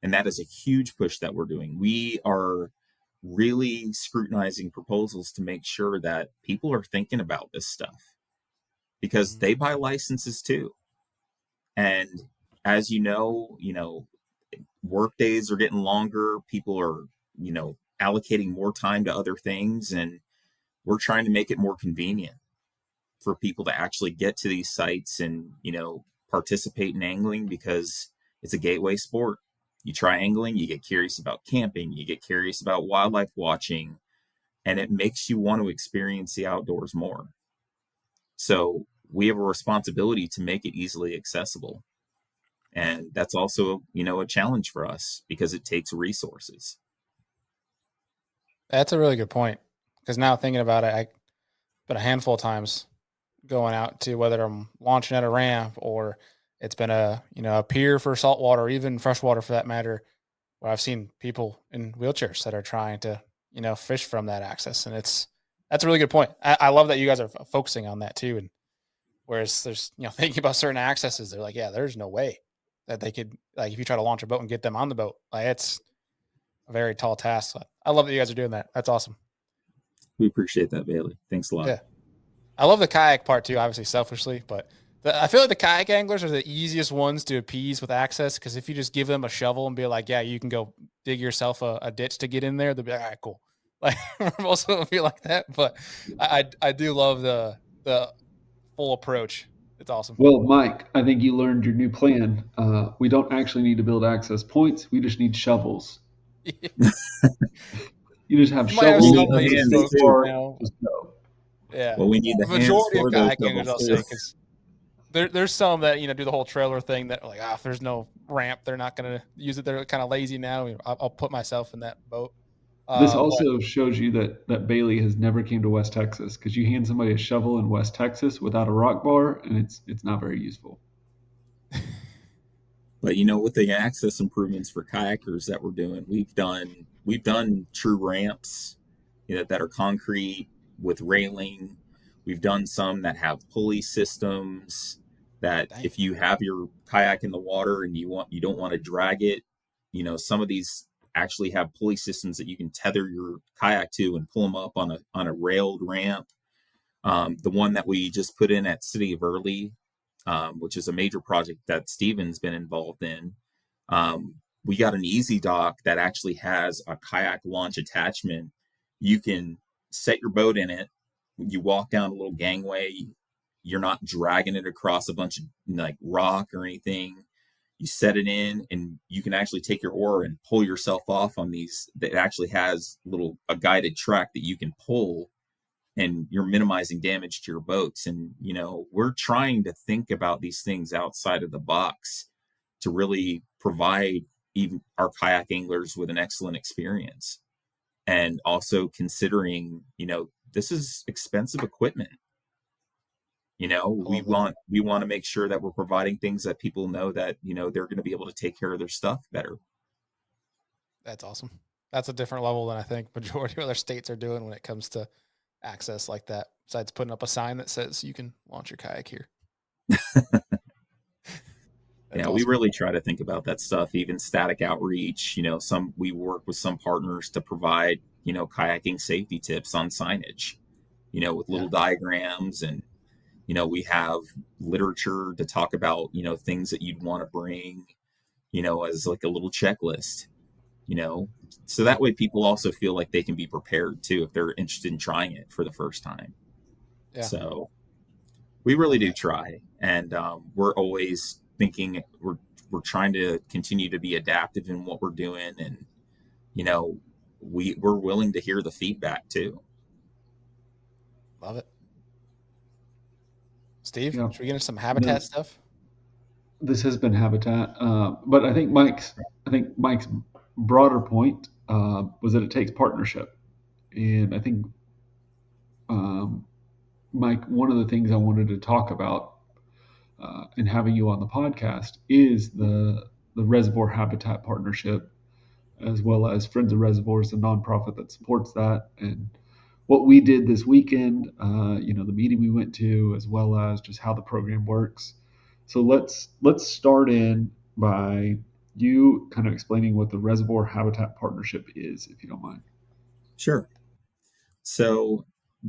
And that is a huge push that we're doing. We are really scrutinizing proposals to make sure that people are thinking about this stuff because Mhm. they buy licenses too. And as work days are getting longer, people are, allocating more time to other things, and we're trying to make it more convenient for people to actually get to these sites and, participate in angling because it's a gateway sport. You try angling, you get curious about camping, you get curious about wildlife watching, and it makes you want to experience the outdoors more. So we have a responsibility to make it easily accessible. And that's also, a challenge for us because it takes resources. That's a really good point. Because now thinking about it, I been a handful of times going out to whether I'm launching at a ramp or it's been a pier for saltwater or even freshwater for that matter, where I've seen people in wheelchairs that are trying to fish from that access, and that's a really good point. I love that you guys are focusing on that too. And whereas there's thinking about certain accesses, they're like, yeah, there's no way that they could like if you try to launch a boat and get them on the boat, like it's a very tall task. So I love that you guys are doing that. That's awesome. We appreciate that, Bailey. Thanks a lot. Yeah. I love the kayak part too, obviously selfishly, but I feel like the kayak anglers are the easiest ones to appease with access because if you just give them a shovel and be like, "Yeah, you can go dig yourself a ditch to get in there," they'll be like, "All right, cool." Like most of them feel like that, but I do love the full approach. It's awesome. Well, Mike, I think you learned your new plan. We don't actually need to build access points. We just need shovels. You You just have might have We shovels need some the at the lazy hands state folks too. park. now. Just go. Yeah, Well, we need the the hands majority of for those kayak anglers, shovels I'll too. say, because there's some that do the whole trailer thing that are like, if there's no ramp, they're not gonna use it. They're kind of lazy now. I'll put myself in that boat. This But also shows you that Bailey has never came to West Texas because you hand somebody a shovel in West Texas without a rock bar, and it's not very useful. But with the access improvements for kayakers that we're doing, we've done true ramps, that are concrete with railing. We've done some that have pulley systems that dang, if you have your kayak in the water and you don't want to drag it, some of these actually have pulley systems that you can tether your kayak to and pull them up on a railed ramp. The one that we just put in at City of Early, which is a major project that Steven's been involved in. We got an easy dock that actually has a kayak launch attachment. You can set your boat in it. You walk down a little gangway. You're not dragging it across a bunch of like rock or anything. You set it in, and you can actually take your oar and pull yourself off on these. That actually has a guided track that you can pull, and you're minimizing damage to your boats. And we're trying to think about these things outside of the box to really provide even our kayak anglers with an excellent experience, and also considering this is expensive equipment. I we love that. want we want to make sure that we're providing things that people know that they're going to be able to take care of their stuff better. That's awesome. That's a different level than I think majority of other states are doing when it comes to access like that. Besides putting up a sign that says you can launch your kayak here. That's Yeah, we awesome. really try to think about that stuff, even static outreach. Some we work with some partners to provide, kayaking safety tips on signage, with Yeah. little diagrams, and we have literature to talk about, things that you'd want to bring, as like a little checklist, you know, so Yeah. that way people also feel like they can be prepared too if they're interested in trying it for the first time. Yeah. So we really Love do that. try, and we're always thinking we're trying to continue to be adaptive in what we're doing, and you know we're willing to hear the feedback too. Love it. Steve, Yeah. should we get into some habitat No, stuff? this has been habitat, but I think Mike's broader point was that it takes partnership, and I think um, Mike, one of the things I wanted to talk about in having you on the podcast is the reservoir habitat partnership, as well as Friends of Reservoirs, the nonprofit that supports that, and what we did this weekend. The meeting we went to, as well as just how the program works. So let's start in by you kind of explaining what the Reservoir Habitat Partnership is, if you don't mind. Sure. So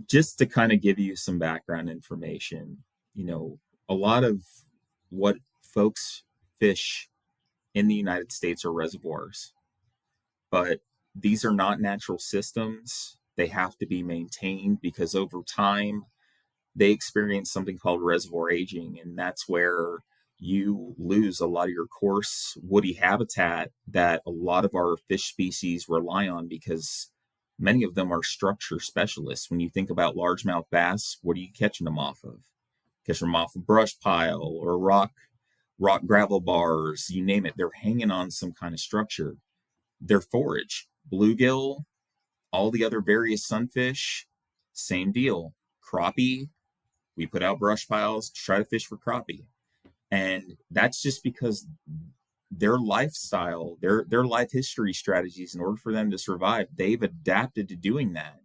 just to kind of give you some background information, you know, a lot of what folks fish in the United States are reservoirs, but these are not natural systems. They have to be maintained because over time they experience something called reservoir aging, and that's where you lose a lot of your coarse woody habitat that a lot of our fish species rely on because many of them are structure specialists. When you think about largemouth bass, what are you catching them off of? Catch them off a brush pile or rock gravel bars, you name it. They're hanging on some kind of structure. They're forage. Bluegill, all the other various sunfish, same deal. Crappie, we put out brush piles to try to fish for crappie. And that's just because their lifestyle, their life history strategies, in order for them to survive, they've adapted to doing that.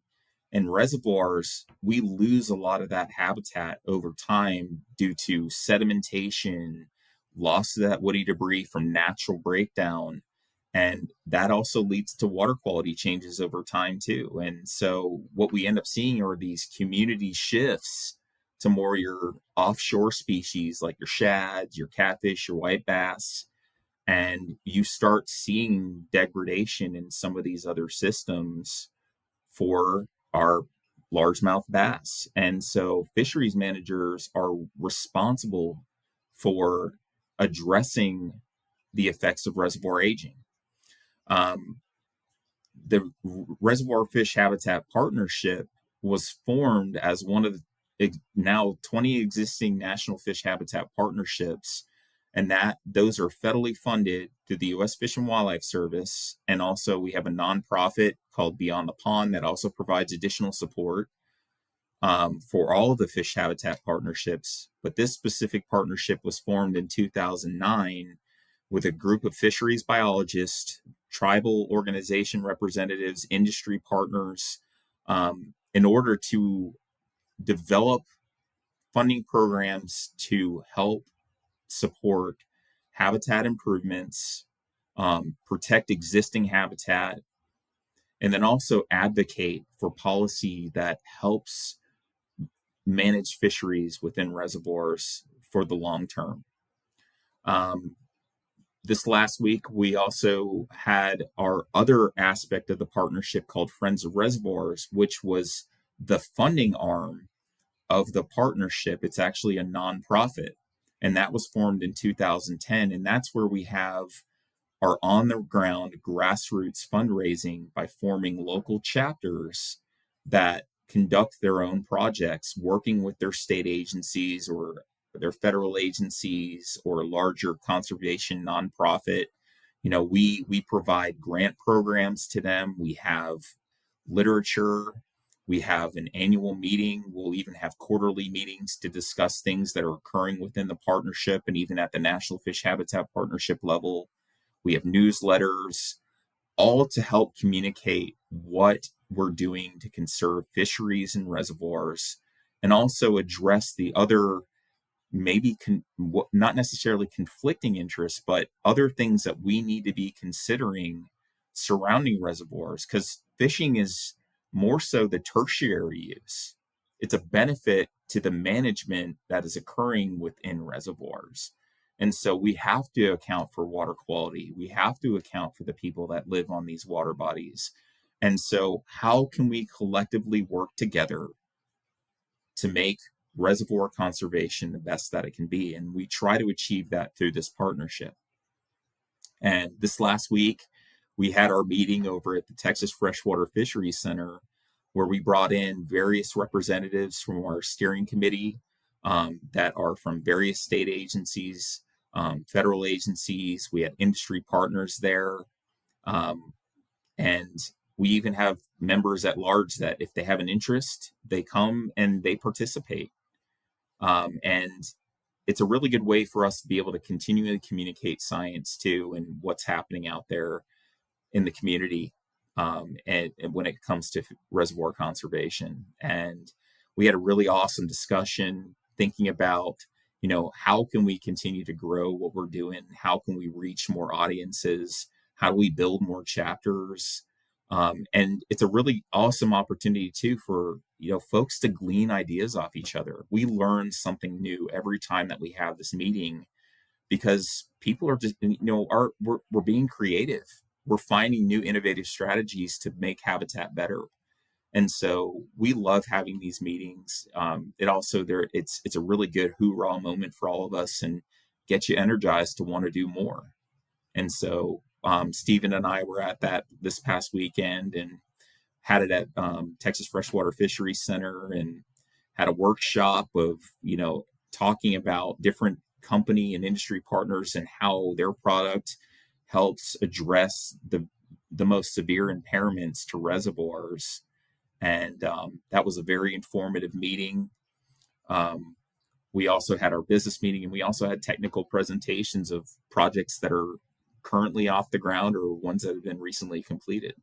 In reservoirs, we lose a lot of that habitat over time due to sedimentation, loss of that woody debris from natural breakdown. And that also leads to water quality changes over time, too. And so, what we end up seeing are these community shifts to more your offshore species like your shads, your catfish, your white bass, and you start seeing degradation in some of these other systems for our largemouth bass. And so fisheries managers are responsible for addressing the effects of reservoir aging. Um, the Reservoir Fish Habitat Partnership was formed as one of the now 20 existing national fish habitat partnerships, and that those are federally funded through the U.S. Fish and Wildlife Service, and also we have a nonprofit called Beyond the Pond that also provides additional support for all of the fish habitat partnerships. But this specific partnership was formed in 2009 with a group of fisheries biologists, tribal organization representatives, industry partners, in order to develop funding programs to help support habitat improvements, protect existing habitat, and then also advocate for policy that helps manage fisheries within reservoirs for the long term. Um, this last week, we also had our other aspect of the partnership called Friends of Reservoirs, which was the funding arm of the partnership. It's actually a nonprofit, and that was formed in 2010. And that's where we have our on the ground grassroots fundraising by forming local chapters that conduct their own projects, working with their state agencies or their federal agencies or larger conservation nonprofit. You know, we provide grant programs to them. We have literature. We have an annual meeting. We'll even have quarterly meetings to discuss things that are occurring within the partnership and even at the National Fish Habitat Partnership level. We have newsletters, all to help communicate what we're doing to conserve fisheries and reservoirs, and also address the other maybe not necessarily conflicting interests, but other things that we need to be considering surrounding reservoirs, because fishing is more so the tertiary use. It's a benefit to the management that is occurring within reservoirs. And so we have to account for water quality. We have to account for the people that live on these water bodies. And so, how can we collectively work together to make reservoir conservation the best that it can be. And we try to achieve that through this partnership. And this last week, we had our meeting over at the Texas Freshwater Fisheries Center, where we brought in various representatives from our steering committee that are from various state agencies, federal agencies. We had industry partners there. Um, and we even have members at large that, if they have an interest, they come and they participate. And it's a really good way for us to be able to continually communicate science too, and what's happening out there in the community, and when it comes to reservoir conservation. And we had a really awesome discussion thinking about, how can we continue to grow what we're doing? How can we reach more audiences? How do we build more chapters? And it's a really awesome opportunity too for folks to glean ideas off each other. We learn something new every time that we have this meeting, because people are just we're being creative. We're finding new innovative strategies to make habitat better. And so we love having these meetings. It's a really good hoorah moment for all of us, and get you energized to want to do more. And so Stephen and I were at that this past weekend, and had it at Texas Freshwater Fisheries Center, and had a workshop of talking about different company and industry partners and how their product helps address the most severe impairments to reservoirs. And that was a very informative meeting. We also had our business meeting, and we also had technical presentations of projects that are currently off the ground or ones that have been recently completed.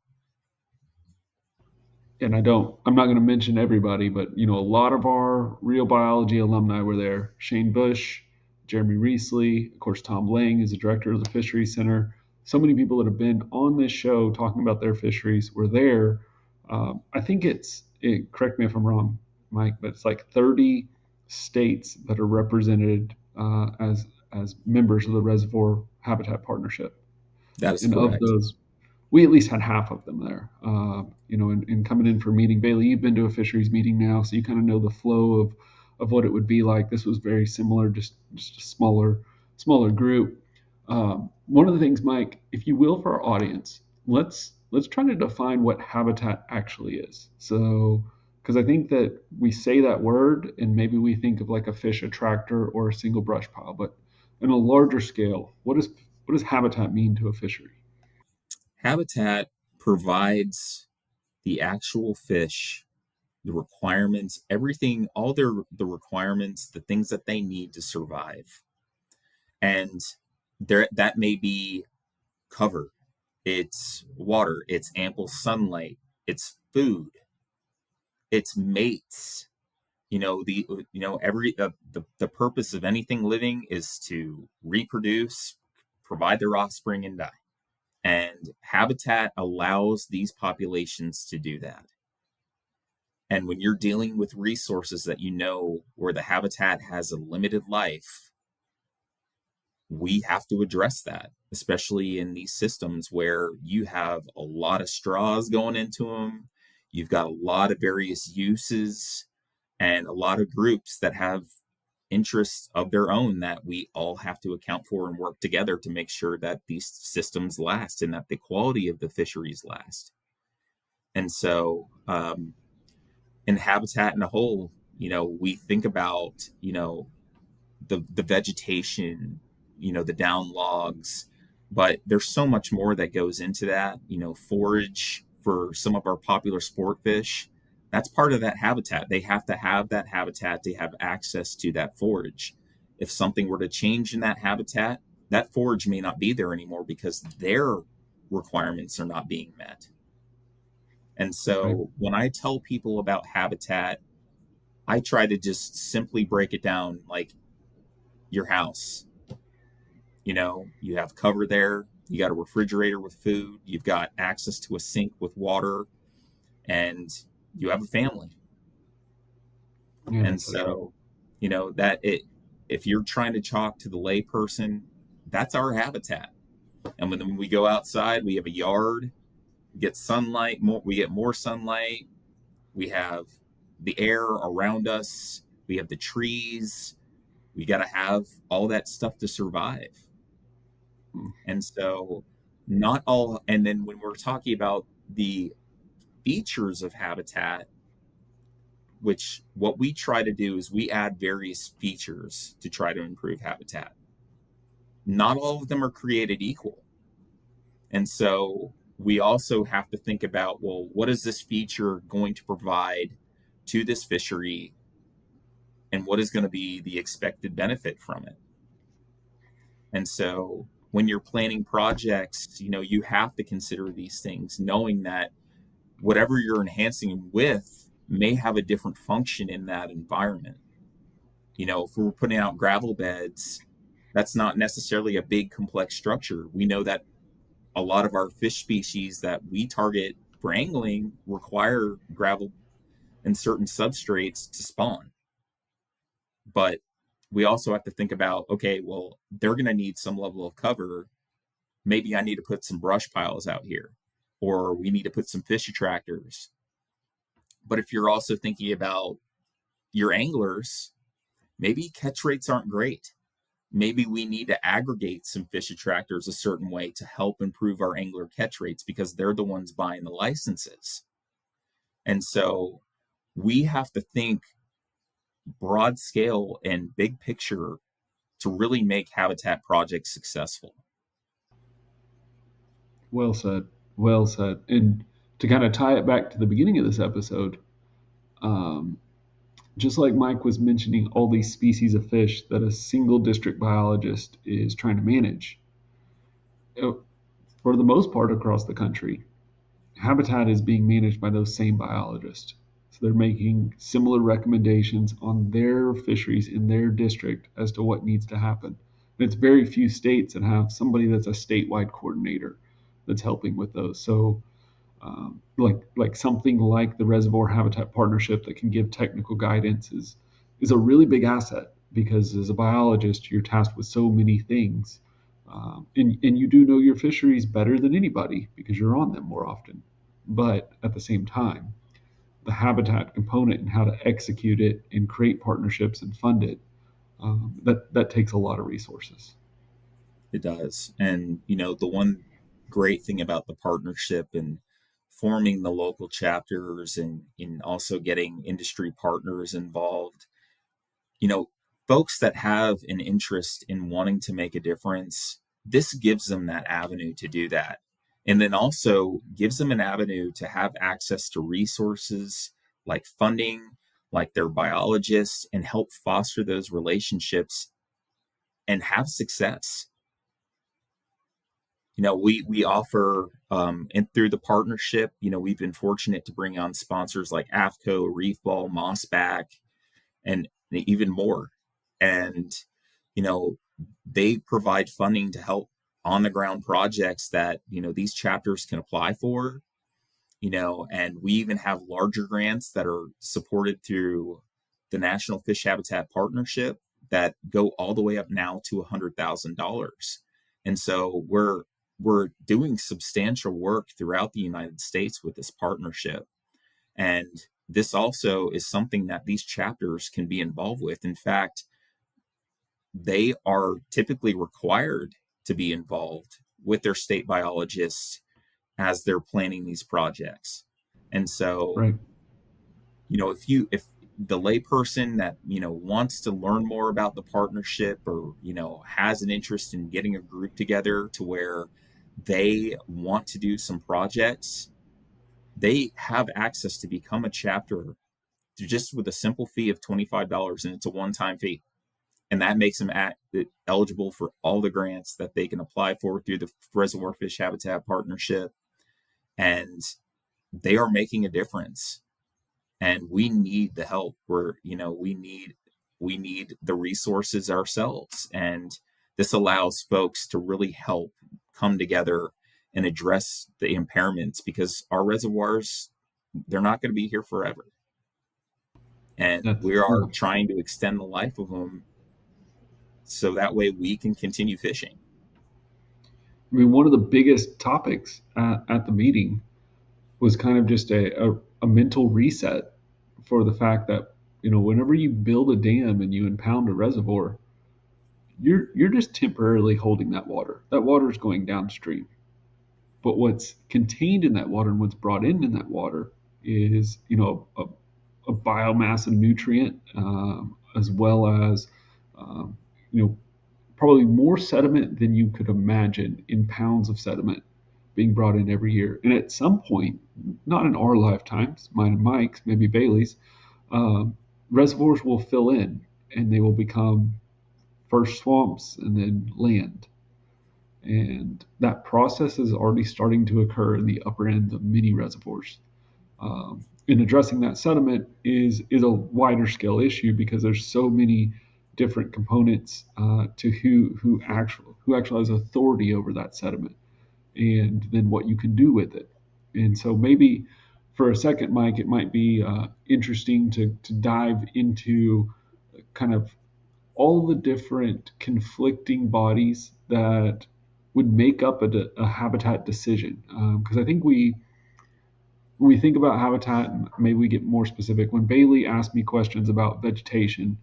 And I'm not going to mention everybody, but a lot of our Real Biology alumni were there. Shane Bush, Jeremy Reesley, of course, Tom Lang is the director of the Fisheries Center. So many people that have been on this show talking about their fisheries were there. I think correct me if I'm wrong, Mike, but it's like 30 states that are represented as members of the Reservoir Habitat Partnership. That is and correct. Of those, we at least had half of them there. And coming in for a meeting, Bailey, you've been to a fisheries meeting now, so you kind of know the flow of what it would be like. This was very similar, just a smaller group. One of the things, Mike, if you will, for our audience, let's try to define what habitat actually is. So, because I think that we say that word and maybe we think of like a fish attractor or a single brush pile, but on a larger scale, what does habitat mean to a fishery? Habitat provides the actual fish the requirements, everything, all the requirements, the things that they need to survive. And that may be cover, it's water, it's ample sunlight, it's food, it's mates. The purpose of anything living is to reproduce, provide their offspring, and die. And habitat allows these populations to do that. And when you're dealing with resources that where the habitat has a limited life, we have to address that, especially in these systems where you have a lot of straws going into them. You've got a lot of various uses and a lot of groups that have interests of their own that we all have to account for and work together to make sure that these systems last and that the quality of the fisheries last. And so, in habitat in a whole, we think about, the vegetation, the down logs, but there's so much more that goes into that. Forage for some of our popular sport fish, that's part of that habitat. They have to have that habitat to have access to that forage. If something were to change in that habitat, that forage may not be there anymore because their requirements are not being met. And Right. so when I tell people about habitat, I try to just simply break it down like your house. You have cover there, you got a refrigerator with food, you've got access to a sink with water, and you have a family. Yeah, And that's right. so, that it if you're trying to talk to the layperson, that's our habitat. And when we go outside, we have a yard, we get sunlight, we get more sunlight, we have the air around us, we have the trees, we got to have all that stuff to survive. Mm. And so, not all, and then when we're talking about the features of habitat, which what we try to do is we add various features to try to improve habitat. Not all of them are created equal. And so we also have to think about, well, what is this feature going to provide to this fishery, and what is going to be the expected benefit from it? And so when you're planning projects, you have to consider these things, knowing that whatever you're enhancing with may have a different function in that environment. If we're putting out gravel beds, that's not necessarily a big complex structure. We know that a lot of our fish species that we target for angling require gravel and certain substrates to spawn. But we also have to think about, okay, well, they're going to need some level of cover. Maybe I need to put some brush piles out here, or we need to put some fish attractors. But if you're also thinking about your anglers, maybe catch rates aren't great. Maybe we need to aggregate some fish attractors a certain way to help improve our angler catch rates, because they're the ones buying the licenses. And so we have to think broad scale and big picture to really make habitat projects successful. Well said. Well said. And to kind of tie it back to the beginning of this episode, um, just like Mike was mentioning all these species of fish that a single district biologist is trying to manage, for the most part across the country, habitat is being managed by those same biologists. So they're making similar recommendations on their fisheries in their district as to what needs to happen. And it's very few states that have somebody that's a statewide coordinator that's helping with those. So like something like the Reservoir Habitat Partnership that can give technical guidance is a really big asset, because as a biologist you're tasked with so many things, and you do know your fisheries better than anybody because you're on them more often. But at the same time, the habitat component and how to execute it and create partnerships and fund it, that takes a lot of resources. It does. And, the one great thing about the partnership and forming the local chapters and in also getting industry partners involved, you know, folks that have an interest in wanting to make a difference, this gives them that avenue to do that. And then also gives them an avenue to have access to resources like funding, like their biologists, and help foster those relationships and have success. We offer, and through the partnership, we've been fortunate to bring on sponsors like AFCO, Reef Ball, Mossback, and even more. And, you know, they provide funding to help on the ground projects that, these chapters can apply for, and we even have larger grants that are supported through the National Fish Habitat Partnership that go all the way up now to $100,000. And so we're doing substantial work throughout the United States with this partnership. And this also is something that these chapters can be involved with. In fact, they are typically required to be involved with their state biologists as they're planning these projects. And so, Right. if the layperson that, wants to learn more about the partnership, or, has an interest in getting a group together to where they want to do some projects, they have access to become a chapter just with a simple fee of $25, and it's a one-time fee. And that makes them eligible for all the grants that they can apply for through the Reservoir Fish Habitat Partnership. And they are making a difference. And we need the help. We need the resources ourselves. And this allows folks to really help come together and address the impairments, because our reservoirs, they're not going to be here forever. And That's we are no. trying to extend the life of them so that way we can continue fishing. I mean, one of the biggest topics at the meeting was kind of just a mental reset for the fact that, whenever you build a dam and you impound a reservoir, you're just temporarily holding that water. That water is going downstream. But what's contained in that water and what's brought in that water is, a biomass and nutrient, as well as, um, you know, probably more sediment than you could imagine in pounds of sediment being brought in every year. And at some point, not in our lifetimes, mine and Mike's, maybe Bailey's, um, reservoirs will fill in and they will become first swamps and then land. And that process is already starting to occur in the upper end of many reservoirs. And addressing that sediment is a wider scale issue because there's so many different components to who actually has authority over that sediment, and then what you can do with it. And so maybe for a second, Mike, it might be interesting to dive into kind of all the different conflicting bodies that would make up a habitat decision. Because I think when we think about habitat, maybe we get more specific. When Bailey asked me questions about vegetation,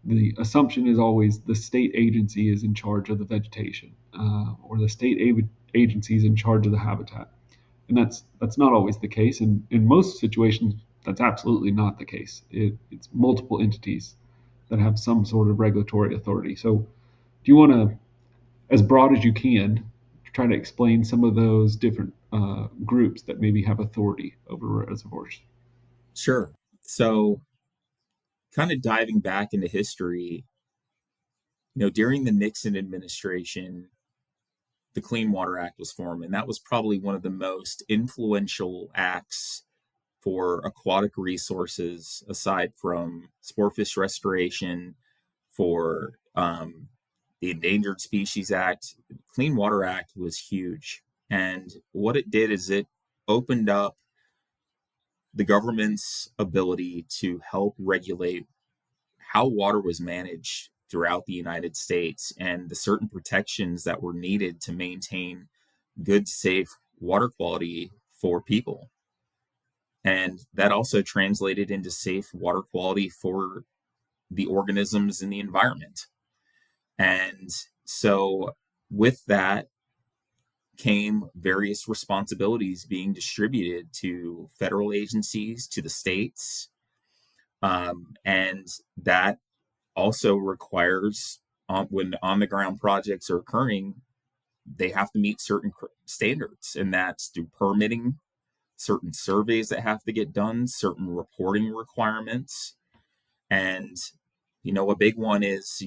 the assumption is always the state agency is in charge of the vegetation, or the state agency is in charge of the habitat, and that's not always the case. And in most situations, that's absolutely not the case. It's multiple entities that have some sort of regulatory authority. So, do you want to, as broad as you can, try to explain some of those different groups that maybe have authority over reservoirs? Sure. So, kind of diving back into history, during the Nixon administration, the Clean Water Act was formed, and that was probably one of the most influential acts for aquatic resources, aside from sportfish restoration, for the Endangered Species Act. Clean Water Act was huge. And what it did is it opened up the government's ability to help regulate how water was managed throughout the United States and the certain protections that were needed to maintain good, safe water quality for people. And that also translated into safe water quality for the organisms in the environment. And so, with that came various responsibilities being distributed to federal agencies, to the states. And that also requires, when on the ground projects are occurring, they have to meet certain standards, and that's through permitting, certain surveys that have to get done, certain reporting requirements. And, a big one is,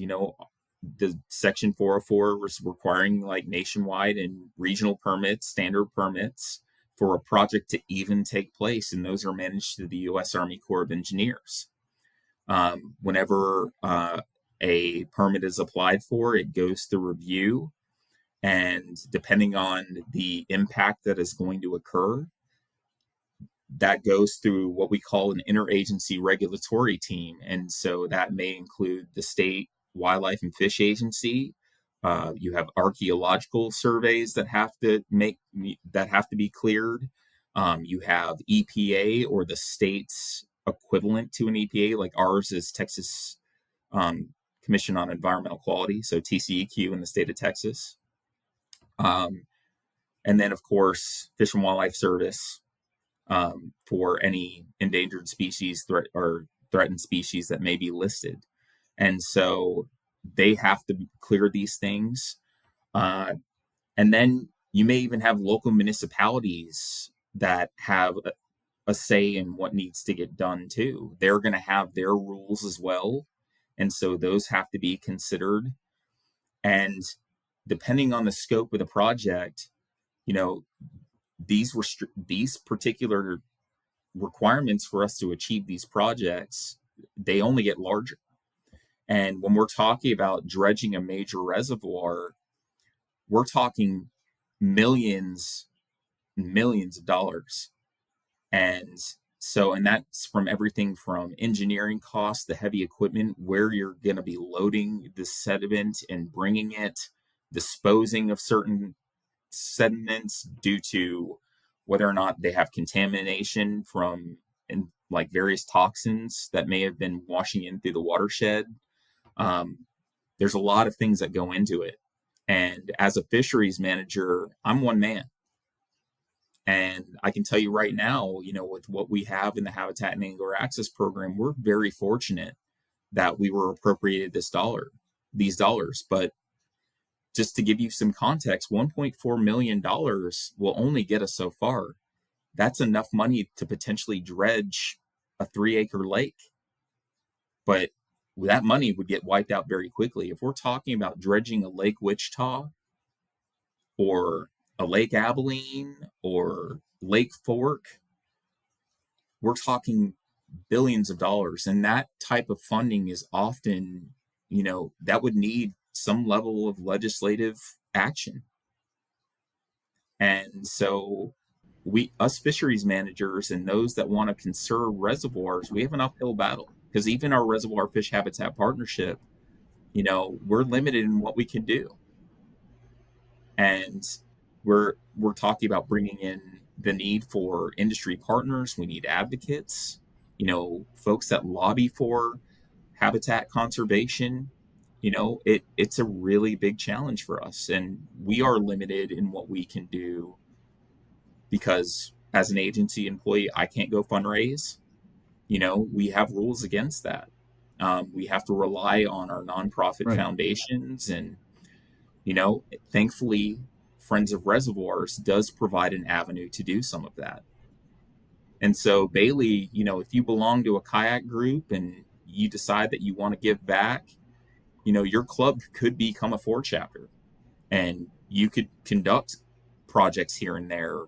the Section 404 was requiring like nationwide and regional permits, standard permits for a project to even take place. And those are managed through the U.S. Army Corps of Engineers. Whenever a permit is applied for, it goes through review. And depending on the impact that is going to occur, that goes through what we call an interagency regulatory team. And so that may include the state wildlife and fish agency. You have archaeological surveys that have to be cleared. You have EPA, or the state's equivalent to an EPA, like ours is Texas Commission on Environmental Quality, so TCEQ in the state of Texas. And then, of course, Fish and Wildlife Service, for any endangered species or threatened species that may be listed. And so they have to clear these things. And then you may even have local municipalities that have a say in what needs to get done too. They're going to have their rules as well. And so those have to be considered. And depending on the scope of the project, these particular requirements for us to achieve these projects, they only get larger. And when we're talking about dredging a major reservoir, we're talking millions and millions of dollars. And that's from everything from engineering costs, the heavy equipment, where you're going to be loading the sediment and bringing it, disposing of certain sediments due to whether or not they have contamination from like various toxins that may have been washing in through the watershed. Um, there's a lot of things that go into it. And as a fisheries manager, I'm one man. And I can tell you right now, with what we have in the Habitat and Angler Access Program, we're very fortunate that we were appropriated these dollars. But just to give you some context, $1.4 million will only get us so far. That's enough money to potentially dredge a 3-acre lake. But that money would get wiped out very quickly. If we're talking about dredging a Lake Wichita or a Lake Abilene or Lake Fork, we're talking billions of dollars. And that type of funding is often, that would need some level of legislative action. And so us fisheries managers and those that want to conserve reservoirs, we have an uphill battle, because even our reservoir fish habitat partnership, we're limited in what we can do. And we're talking about bringing in the need for industry partners. We need advocates, folks that lobby for habitat conservation. It's a really big challenge for us, and we are limited in what we can do, because as an agency employee, I can't go fundraise. We have rules against that. We have to rely on our nonprofit Right. foundations, and thankfully, Friends of Reservoirs does provide an avenue to do some of that. And so, Bailey, if you belong to a kayak group and you decide that you want to give back, your club could become a 4 chapter, and you could conduct projects here and there.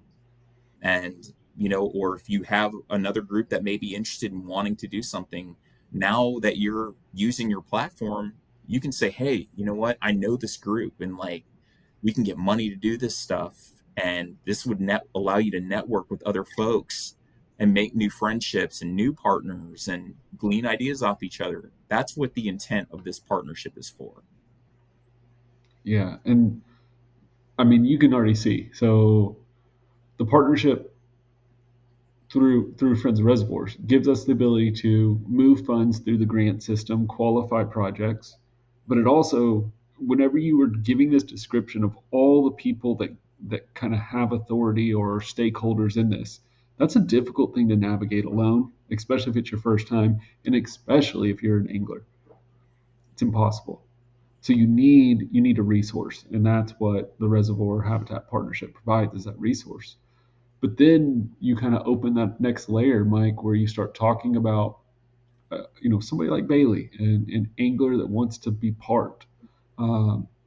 And, or if you have another group that may be interested in wanting to do something, now that you're using your platform, you can say, hey, you know what? I know this group, and like, we can get money to do this stuff. And this would allow you to network with other folks and make new friendships and new partners and glean ideas off each other. That's what the intent of this partnership is for. Yeah. And I mean, you can already see. So the partnership through Friends of Reservoirs gives us the ability to move funds through the grant system, qualify projects, but it also, whenever you were giving this description of all the people that kind of have authority or stakeholders in this, that's a difficult thing to navigate alone, especially if it's your first time, and especially if you're an angler. It's impossible. So you need a resource, and that's what the Reservoir Habitat Partnership provides, is that resource. But then you kind of open that next layer, Mike, where you start talking about, somebody like Bailey, an angler that wants to be part,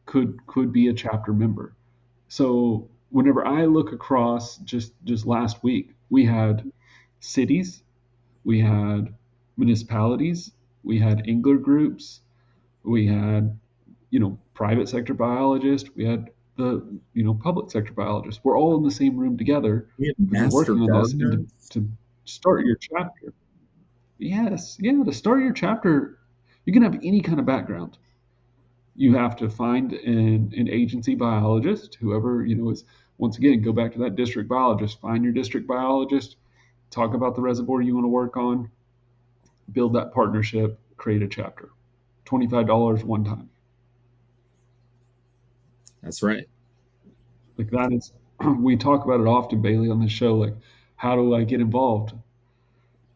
could be a chapter member. So whenever I look across, just last week, we had cities, we had municipalities, we had angler groups, we had private sector biologists, we had the public sector biologists. We're all in the same room together We have because we're master working on this. And gardeners. to start your chapter, yes, yeah, to start your chapter, you can have any kind of background. You have to find an agency biologist, whoever is. Once again, go back to that district biologist. Find your district biologist. Talk about the reservoir you want to work on. Build that partnership. Create a chapter. $25 one time. That's right. Like that is, we talk about it often, Bailey, on this show. Like, how do I get involved?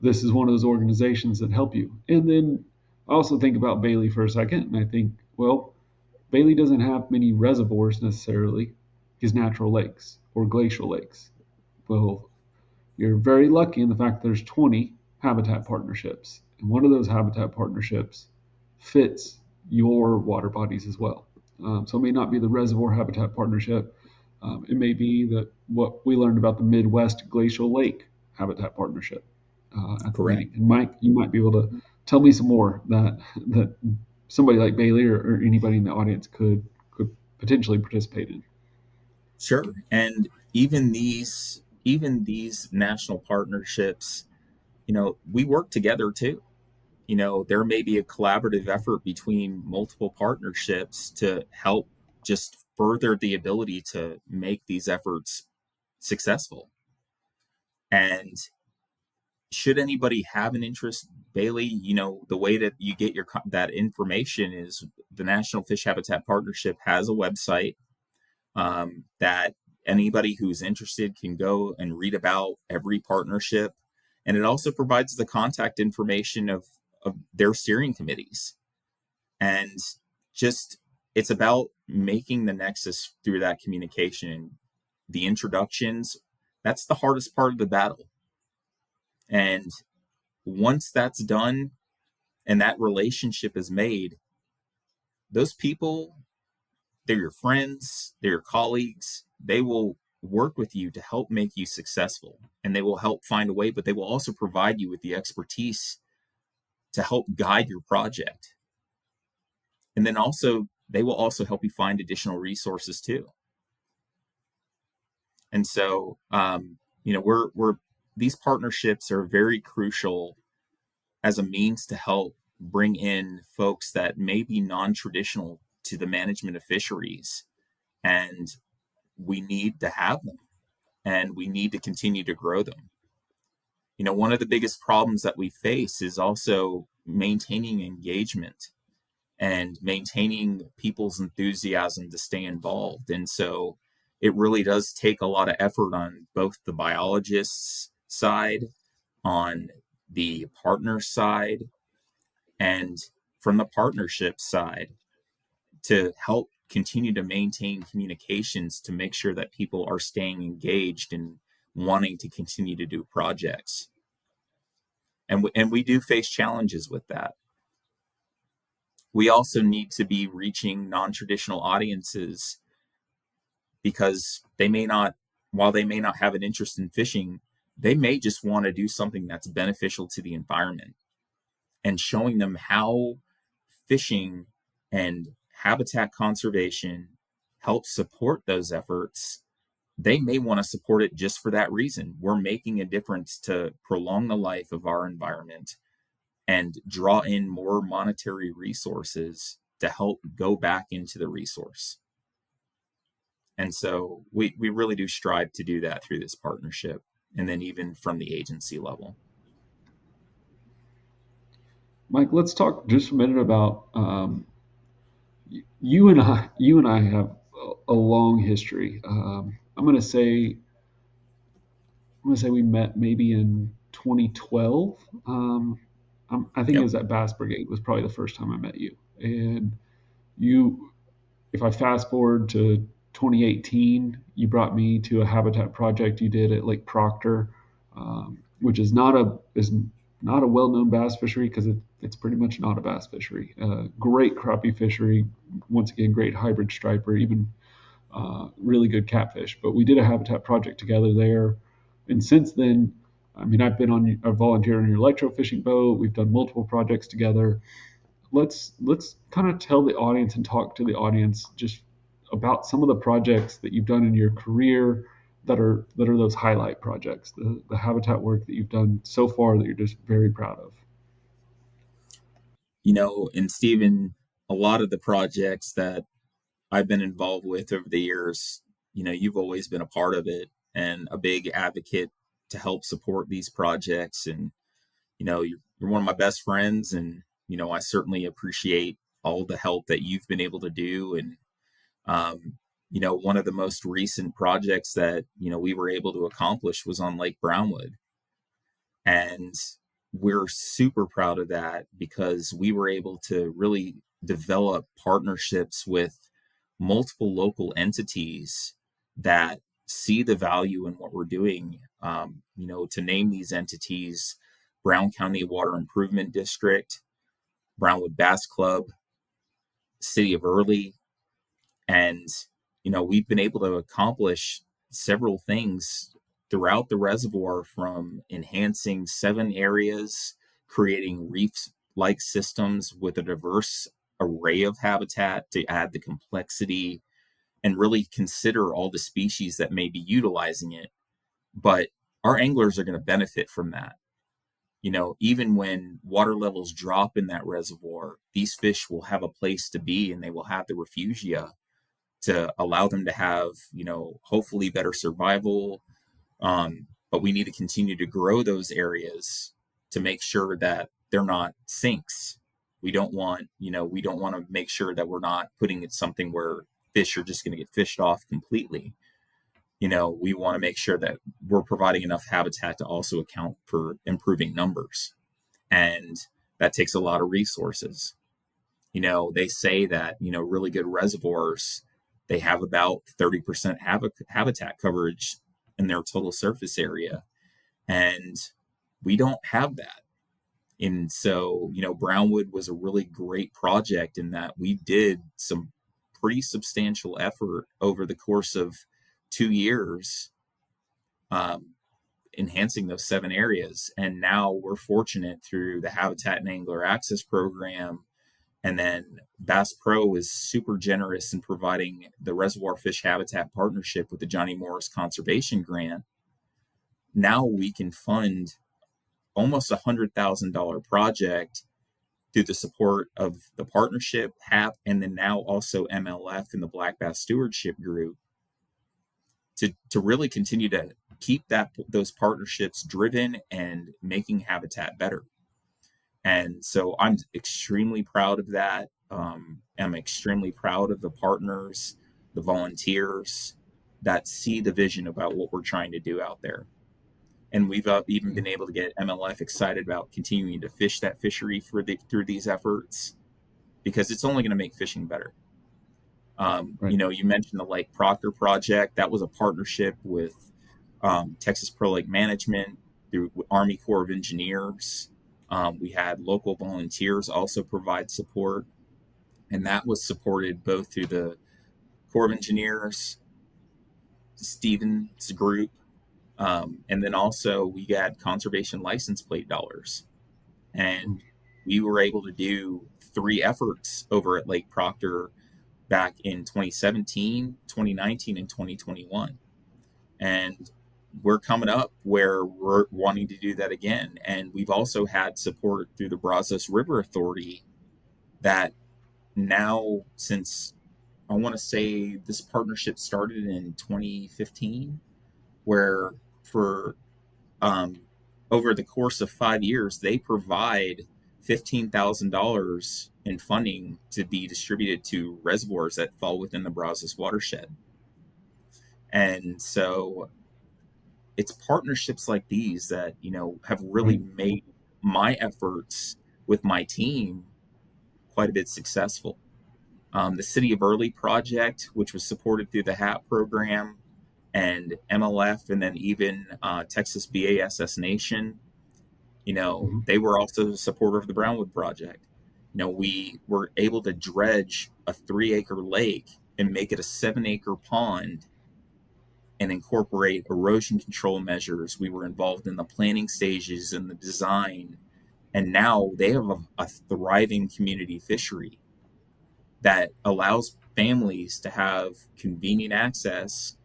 This is one of those organizations that help you. And then I also think about Bailey for a second, and I think, well, Bailey doesn't have many reservoirs necessarily, his natural lakes or glacial lakes. Well, you're very lucky in the fact that there's 20 habitat partnerships, and one of those habitat partnerships fits your water bodies as well. So it may not be the Reservoir Habitat Partnership. It may be that what we learned about the Midwest Glacial Lake Habitat Partnership at the Correct. meeting. And Mike, you might be able to tell me some more that somebody like Bailey or anybody in the audience could potentially participate in. Sure. And even these national partnerships, we work together too. There may be a collaborative effort between multiple partnerships to help just further the ability to make these efforts successful. And should anybody have an interest, Bailey, the way that you get that information is the National Fish Habitat Partnership has a website that anybody who's interested can go and read about every partnership. And it also provides the contact information of their steering committees. And just, it's about making the nexus through that communication. The introductions, that's the hardest part of the battle. And once that's done and that relationship is made, those people, they're your friends, they're your colleagues, they will work with you to help make you successful, and they will help find a way, but they will also provide you with the expertise to help guide your project. And then also, they will also help you find additional resources too. And so, we're these partnerships are very crucial as a means to help bring in folks that may be non-traditional to the management of fisheries. And we need to have them, and we need to continue to grow them. One of the biggest problems that we face is also maintaining engagement and maintaining people's enthusiasm to stay involved. And so it really does take a lot of effort on both the biologist's side, on the partner side, and from the partnership side to help continue to maintain communications to make sure that people are staying engaged and wanting to continue to do projects. And we do face challenges with that. We also need to be reaching non-traditional audiences because they may not, while they may not have an interest in fishing, they may just want to do something that's beneficial to the environment. And showing them how fishing and habitat conservation helps support those efforts, they may want to support it just for that reason. We're making a difference to prolong the life of our environment and draw in more monetary resources to help go back into the resource. And so we really do strive to do that through this partnership, and then even from the agency level. Mike, let's talk just a minute about you and I. You and I have a long history. I'm gonna say we met maybe in 2012. I think it Yep. was at Bass Brigade was probably the first time I met you. And you, if I fast forward to 2018, you brought me to a habitat project you did at Lake Proctor, which is not a well-known bass fishery because it's pretty much not a bass fishery. Great crappie fishery, once again, great hybrid striper, even really good catfish. But we did a habitat project together there, and since then, I mean, I've volunteered on your electrofishing boat. We've done multiple projects together. Let's kind of tell the audience and talk to the audience just about some of the projects that you've done in your career that are those highlight projects, the habitat work that you've done so far that you're just very proud of. And Stephen, a lot of the projects that I've been involved with over the years, you've always been a part of it and a big advocate to help support these projects. And, you're one of my best friends. And, I certainly appreciate all the help that you've been able to do. And, one of the most recent projects that, we were able to accomplish was on Lake Brownwood. And we're super proud of that because we were able to really develop partnerships with multiple local entities that see the value in what we're doing. To name these entities: Brown County Water Improvement District, Brownwood Bass Club, City of Early. And, we've been able to accomplish several things throughout the reservoir, from enhancing 7 areas, creating reef-like systems with a diverse array of habitat to add the complexity and really consider all the species that may be utilizing it. But our anglers are going to benefit from that. Even when water levels drop in that reservoir, these fish will have a place to be, and they will have the refugia to allow them to have, hopefully better survival, but we need to continue to grow those areas to make sure that they're not sinks. We don't want, we don't want to make sure that we're not putting it something where fish are just going to get fished off completely. We want to make sure that we're providing enough habitat to also account for improving numbers. And that takes a lot of resources. They say that, really good reservoirs, they have about 30% habitat coverage in their total surface area. And we don't have that. And so, Brownwood was a really great project in that we did some pretty substantial effort over the course of 2 years, enhancing those 7 areas. And now we're fortunate through the Habitat and Angler Access Program. And then Bass Pro is super generous in providing the Reservoir Fish Habitat Partnership with the Johnny Morris Conservation Grant. Now we can fund almost $100,000 project through the support of the partnership, HAP, and then now also MLF and the Black Bass Stewardship Group to really continue to keep those partnerships driven and making habitat better. And so I'm extremely proud of that. I'm extremely proud of the partners, the volunteers that see the vision about what we're trying to do out there. And we've even been able to get MLF excited about continuing to fish that fishery through these efforts, because it's only going to make fishing better. Right. You mentioned the Lake Proctor project. That was a partnership with Texas Pro Lake Management through Army Corps of Engineers. We had local volunteers also provide support, and that was supported both through the Corps of Engineers, Stevens Group, and then also we got conservation license plate dollars. And we were able to do 3 efforts over at Lake Proctor back in 2017, 2019, and 2021. And we're coming up where we're wanting to do that again. And we've also had support through the Brazos River Authority that now, since I want to say this partnership started in 2015, where for over the course of 5 years, they provide $15,000 in funding to be distributed to reservoirs that fall within the Brazos watershed. And so it's partnerships like these that, have really made my efforts with my team quite a bit successful. The City of Early project, which was supported through the HAP program and MLF, and then even Texas BASS Nation, they were also a supporter of the Brownwood project. We were able to dredge a 3-acre lake and make it a 7-acre pond and incorporate erosion control measures. We were involved in the planning stages and the design. And now they have a thriving community fishery that allows families to have convenient access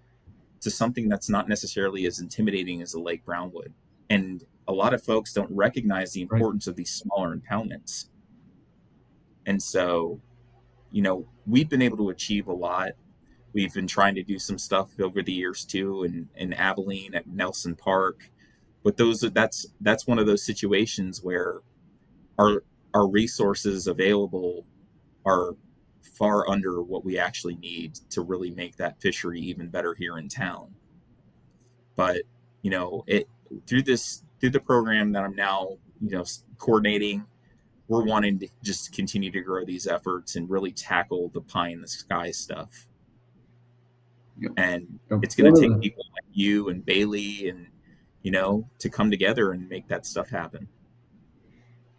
to something that's not necessarily as intimidating as a Lake Brownwood. And a lot of folks don't recognize the importance of these smaller impoundments. And so, we've been able to achieve a lot. We've been trying to do some stuff over the years too, in Abilene at Nelson Park. But that's one of those situations where our resources available are far under what we actually need to really make that fishery even better here in town. But through the program that I'm now coordinating, we're wanting to just continue to grow these efforts and really tackle the pie in the sky stuff. Yep. And it's going to take people like you and Bailey and to come together and make that stuff happen.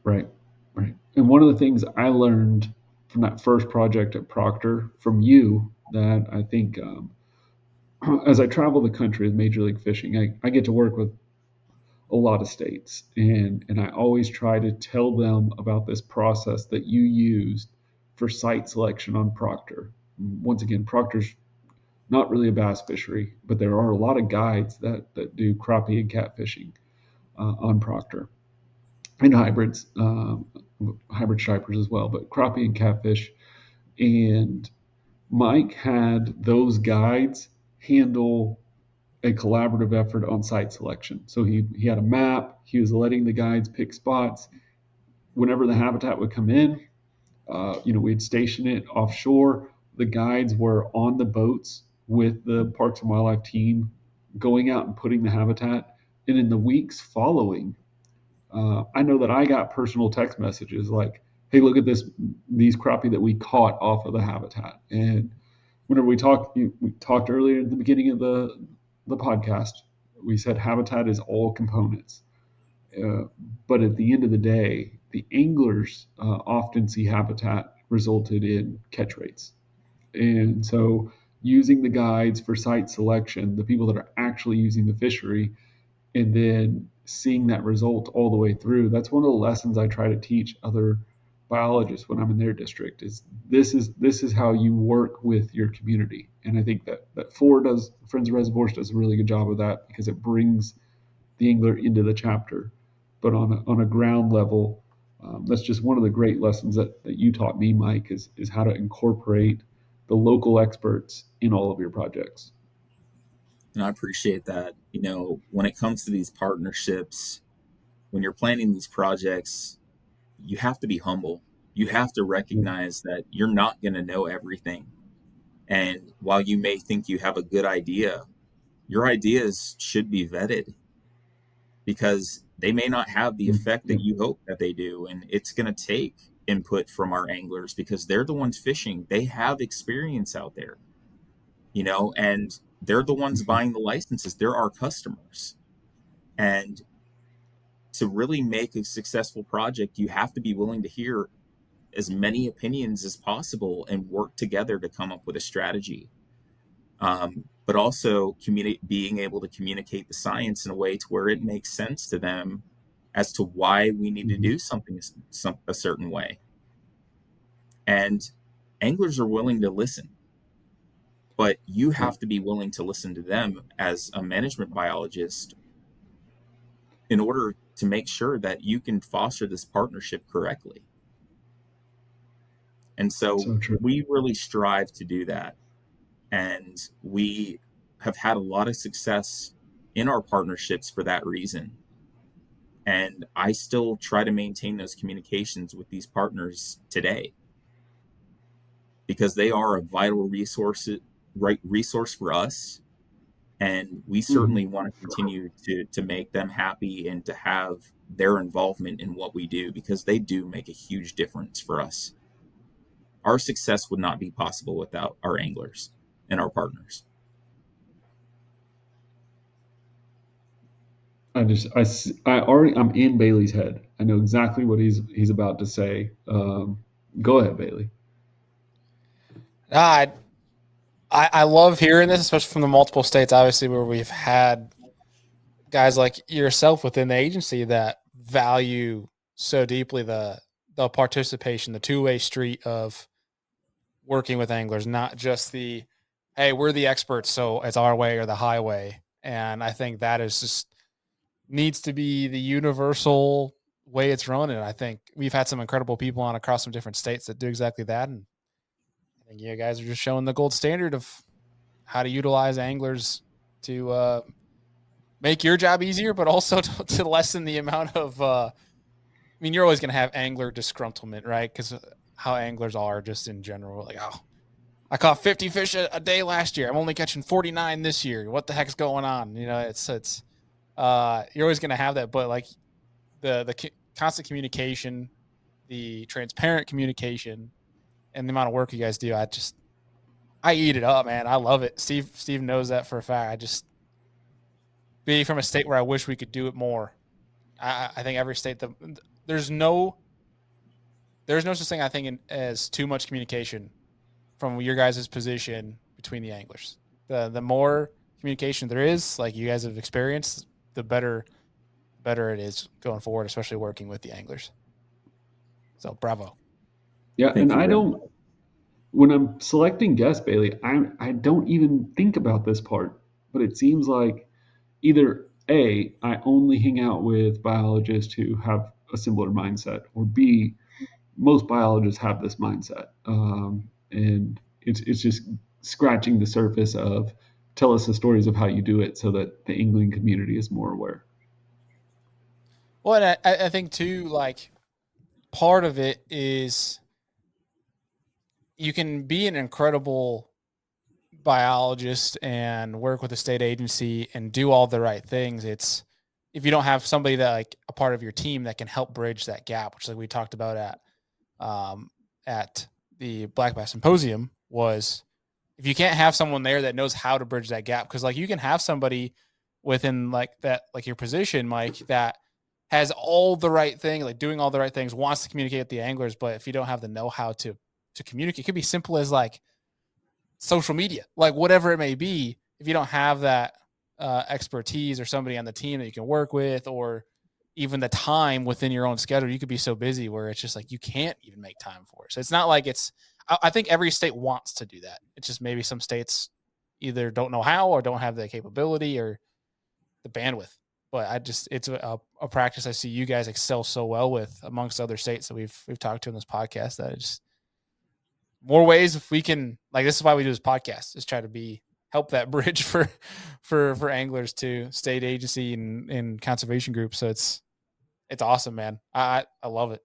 Right. And one of the things I learned from that first project at Proctor from you that I think as I travel the country with Major League Fishing, I get to work with a lot of states, and I always try to tell them about this process that you used for site selection on Proctor. Once again, Proctor's not really a bass fishery, but there are a lot of guides that do crappie and catfishing on Proctor, and hybrids, hybrid stripers as well, but crappie and catfish. And Mike had those guides handle a collaborative effort on site selection. So he had a map. He was letting the guides pick spots. Whenever the habitat would come in, we'd station it offshore. The guides were on the boats with the Parks and Wildlife team, going out and putting the habitat. And in the weeks following, I know that I got personal text messages like, "Hey, look at these crappie that we caught off of the habitat." And whenever we talked earlier at the beginning of the podcast, we said habitat is all components. Uh, but at the end of the day, the anglers often see habitat resulted in catch rates. And so, using the guides for site selection, the people that are actually using the fishery, and then seeing that result all the way through, that's one of the lessons I try to teach other biologists when I'm in their district. This is how you work with your community. And I think that Friends of Reservoirs does a really good job of that, because it brings the angler into the chapter. But on a ground level, that's just one of the great lessons that you taught me, Mike, is how to incorporate the local experts in all of your projects. And I appreciate that. When it comes to these partnerships, when you're planning these projects, you have to be humble. You have to recognize that you're not going to know everything. And while you may think you have a good idea, your ideas should be vetted, because they may not have the effect that you hope that they do. And it's going to take input from our anglers, because they're the ones fishing. They have experience out there, and they're the ones buying the licenses. They're our customers. And to really make a successful project, you have to be willing to hear as many opinions as possible and work together to come up with a strategy. But also being able to communicate the science in a way to where it makes sense to them as to why we need to do something a certain way. And anglers are willing to listen, but you have to be willing to listen to them as a management biologist in order to make sure that you can foster this partnership correctly. And so So true. we really strive to do that. And we have had a lot of success in our partnerships for that reason. And I still try to maintain those communications with these partners today, because they are a vital resource for us. And we certainly want to continue to make them happy and to have their involvement in what we do, because they do make a huge difference for us. Our success would not be possible without our anglers and our partners. I'm in Bailey's head. I know exactly what he's about to say. Go ahead, Bailey. I love hearing this, especially from the multiple states, obviously, where we've had guys like yourself within the agency that value so deeply the participation, the two-way street of working with anglers, not just the, hey, we're the experts, so it's our way or the highway. And I think that is just needs to be the universal way it's run. And I think we've had some incredible people on across some different states that do exactly that. And I think you guys are just showing the gold standard of how to utilize anglers to make your job easier, but also to lessen the amount of. I mean, you're always going to have angler disgruntlement, right? Because how anglers are just in general, like, oh, I caught 50 fish a day last year. I'm only catching 49 this year. What the heck's going on? It's you're always going to have that, but like the constant communication, the transparent communication, and the amount of work you guys do, I eat it up, man. I love it. Steve knows that for a fact. I just being from a state where I wish we could do it more. I think every state there's no such thing I think as too much communication from your guys' position between the anglers. The more communication there is, like you guys have experienced, the better it is going forward, especially working with the anglers. So bravo. Yeah, Thank and you I very don't. When I'm selecting guests, Bailey, I don't even think about this part. But it seems like either A, I only hang out with biologists who have a similar mindset, or B, most biologists have this mindset, and it's just scratching the surface of tell us the stories of how you do it so that the angling community is more aware. Well, and I think too, like part of it is you can be an incredible biologist and work with a state agency and do all the right things. It's if you don't have somebody that like a part of your team that can help bridge that gap, which like we talked about um, at the Black Bass Symposium, was if you can't have someone there that knows how to bridge that gap, because like you can have somebody within like that, like your position, Mike, that has all the right thing, like doing all the right things, wants to communicate with the anglers, but if you don't have the know-how to communicate, it could be simple as like social media, like whatever it may be. If you don't have that expertise or somebody on the team that you can work with, or even the time within your own schedule, you could be so busy where it's just like you can't even make time for it. So it's not like it's. I think every state wants to do that. It's just maybe some states either don't know how or don't have the capability or the bandwidth. But I just it's a practice I see you guys excel so well with amongst other states that we've talked to in this podcast. That it's more ways if we can, like, this is why we do this podcast, is try to be help that bridge for anglers to state agency and conservation groups. So it's awesome, man. I love it.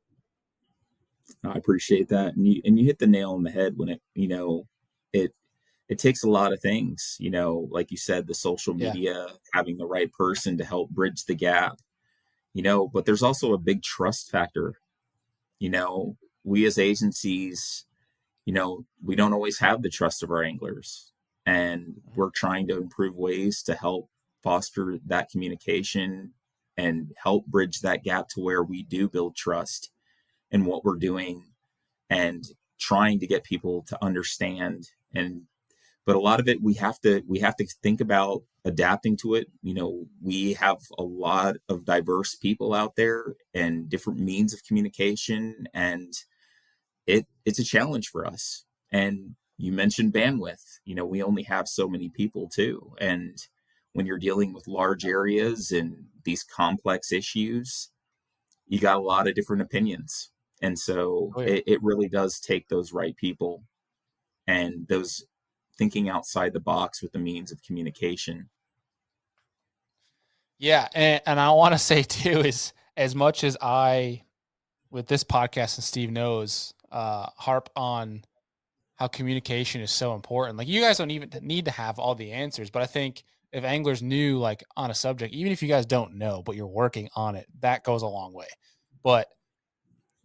I appreciate that, and you hit the nail on the head when it it takes a lot of things, like you said, the social Yeah. media, having the right person to help bridge the gap, but there's also a big trust factor. you know we as agencies, we don't always have the trust of our anglers, and we're trying to improve ways to help foster that communication and help bridge that gap to where we do build trust in what we're doing, and trying to get people to understand. And but a lot of it, we have to think about adapting to it. We have a lot of diverse people out there and different means of communication, and it's a challenge for us. And you mentioned bandwidth. We only have so many people too, and when you're dealing with large areas and these complex issues, you got a lot of different opinions. And so Oh yeah. it really does take those right people and those thinking outside the box with the means of communication. Yeah. And I want to say too, is as much as I, with this podcast and Steve knows, harp on how communication is so important. Like you guys don't even need to have all the answers, but I think if anglers knew like on a subject, even if you guys don't know, but you're working on it, that goes a long way. But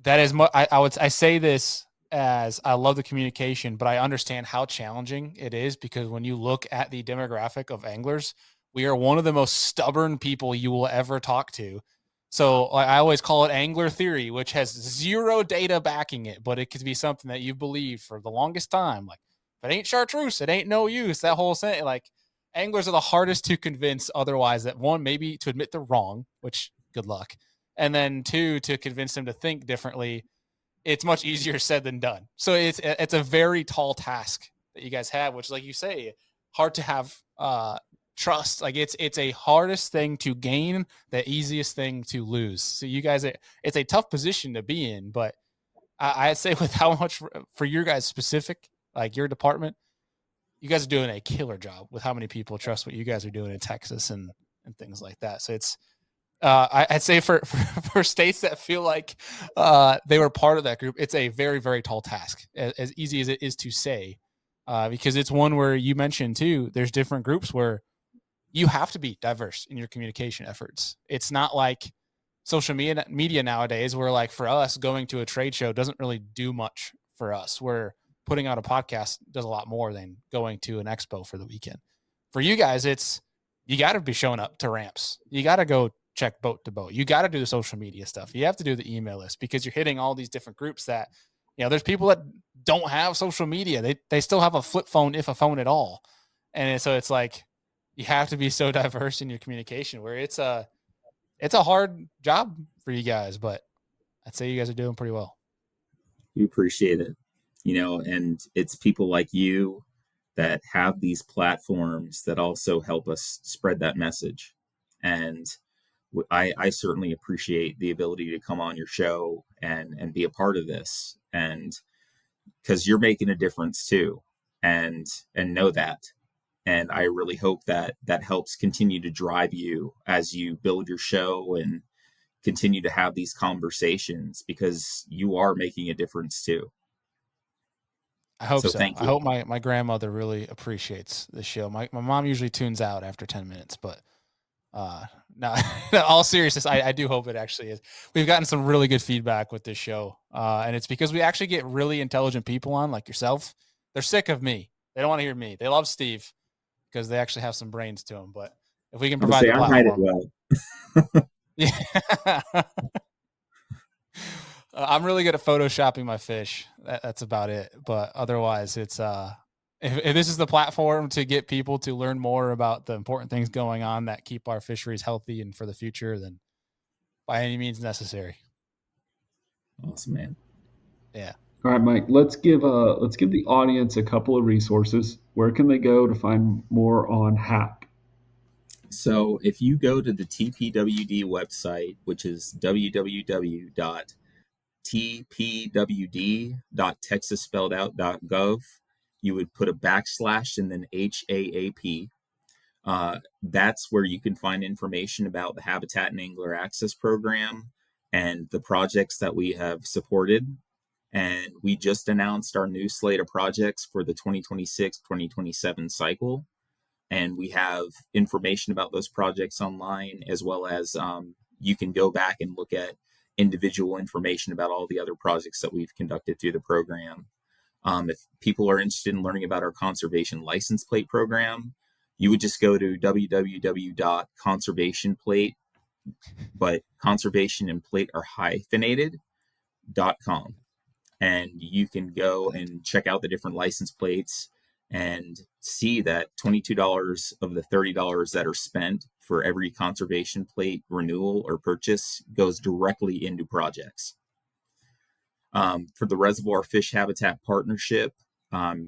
that is much. I say this as I love the communication, but I understand how challenging it is because when you look at the demographic of anglers, we are one of the most stubborn people you will ever talk to. So like, I always call it angler theory, which has zero data backing it, but it could be something that you've believed for the longest time. Like if it ain't chartreuse, it ain't no use. That whole thing, like anglers are the hardest to convince otherwise. That one, maybe to admit they're wrong, which good luck, and then two, to convince them to think differently. It's much easier said than done. So it's a very tall task that you guys have, which, like you say, hard to have trust. Like it's a hardest thing to gain, the easiest thing to lose. So you guys, it's a tough position to be in. But I'd say with how much for your guys specific, like your department, you guys are doing a killer job with how many people trust what you guys are doing in Texas and things like that. So it's I'd say for states that feel like they were part of that group, it's a very, very tall task, as easy as it is to say, because it's one where you mentioned too, there's different groups where you have to be diverse in your communication efforts. It's not like social media nowadays where like for us going to a trade show doesn't really do much for us. Where putting out a podcast does a lot more than going to an expo for the weekend. For you guys, it's you got to be showing up to ramps. You got to go check boat to boat. You got to do the social media stuff. You have to do the email list because you're hitting all these different groups that, there's people that don't have social media. They still have a flip phone, if a phone at all. And so it's like you have to be so diverse in your communication where it's a hard job for you guys, but I'd say you guys are doing pretty well. We appreciate it, and it's people like you that have these platforms that also help us spread that message. And I certainly appreciate the ability to come on your show and be a part of this, and because you're making a difference too, and know that. And I really hope that that helps continue to drive you as you build your show and continue to have these conversations, because you are making a difference too. I hope So so. thank I you. hope my grandmother really appreciates the show. My mom usually tunes out after 10 minutes, but uh no, all seriousness, I do hope it actually is. We've gotten some really good feedback with this show. And it's because we actually get really intelligent people on like yourself. They're sick of me. They don't want to hear me. They love Steve because they actually have some brains to them. But if we can I would provide say the I hide it platform, well. yeah. I'm really good at photoshopping my fish. That's about it. But otherwise, it's if this is the platform to get people to learn more about the important things going on that keep our fisheries healthy and for the future, then by any means necessary. Awesome, man. Yeah. All right, Mike. Let's give the audience a couple of resources. Where can they go to find more on HAP? So if you go to the TPWD website, which is www.tpwd.texasspelledout.gov, you would put a backslash and then HAAP. That's where you can find information about the Habitat and Angler Access Program and the projects that we have supported. And we just announced our new slate of projects for the 2026-2027 cycle. And we have information about those projects online, as well as you can go back and look at individual information about all the other projects that we've conducted through the program. If people are interested in learning about our conservation license plate program, you would just go to www.conservationplate, but conservation and plate are hyphenated.com. And you can go and check out the different license plates and see that $22 of the $30 that are spent for every conservation plate renewal or purchase goes directly into projects. For the Reservoir Fish Habitat Partnership,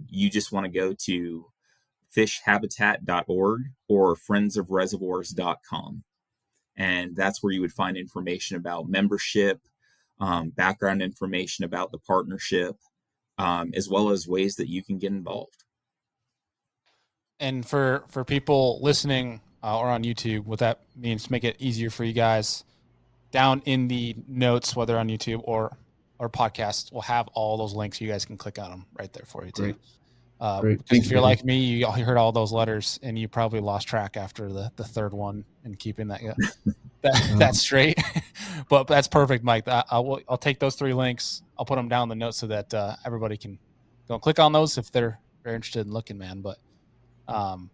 you just want to go to fishhabitat.org or friendsofreservoirs.com. And that's where you would find information about membership, background information about the partnership, as well as ways that you can get involved. And for people listening or on YouTube, what that means to make it easier for you guys, down in the notes, whether on YouTube or podcast, we'll have all those links. You guys can click on them right there for you too. Great. Great. Because Thank if you, you're Danny. like me, you heard all those letters and you probably lost track after the third one and keeping that straight. But that's perfect, Mike. I'll take those 3 links. I'll put them down in the notes so that everybody can go and click on those if they're interested in looking, man. But um,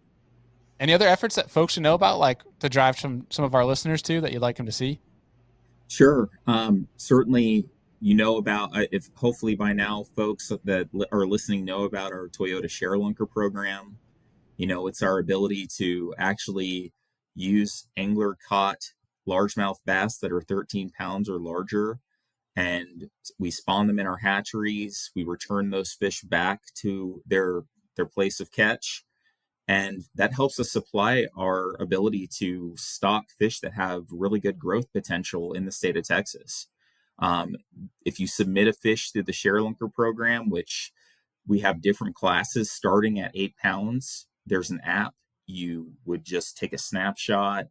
any other efforts that folks should know about, like to drive some of our listeners to that you'd like them to see? Sure. Certainly, you know about, if hopefully by now folks that are listening know about our Toyota Share Lunker program. You know, it's our ability to actually use angler caught largemouth bass that are 13 pounds or larger, and we spawn them in our hatcheries. We return those fish back to their place of catch, and that helps us supply our ability to stock fish that have really good growth potential in the state of Texas. Um, if you submit a fish through the Share Lunker program, which we have different classes starting at 8 pounds, there's an app. You would just take a snapshot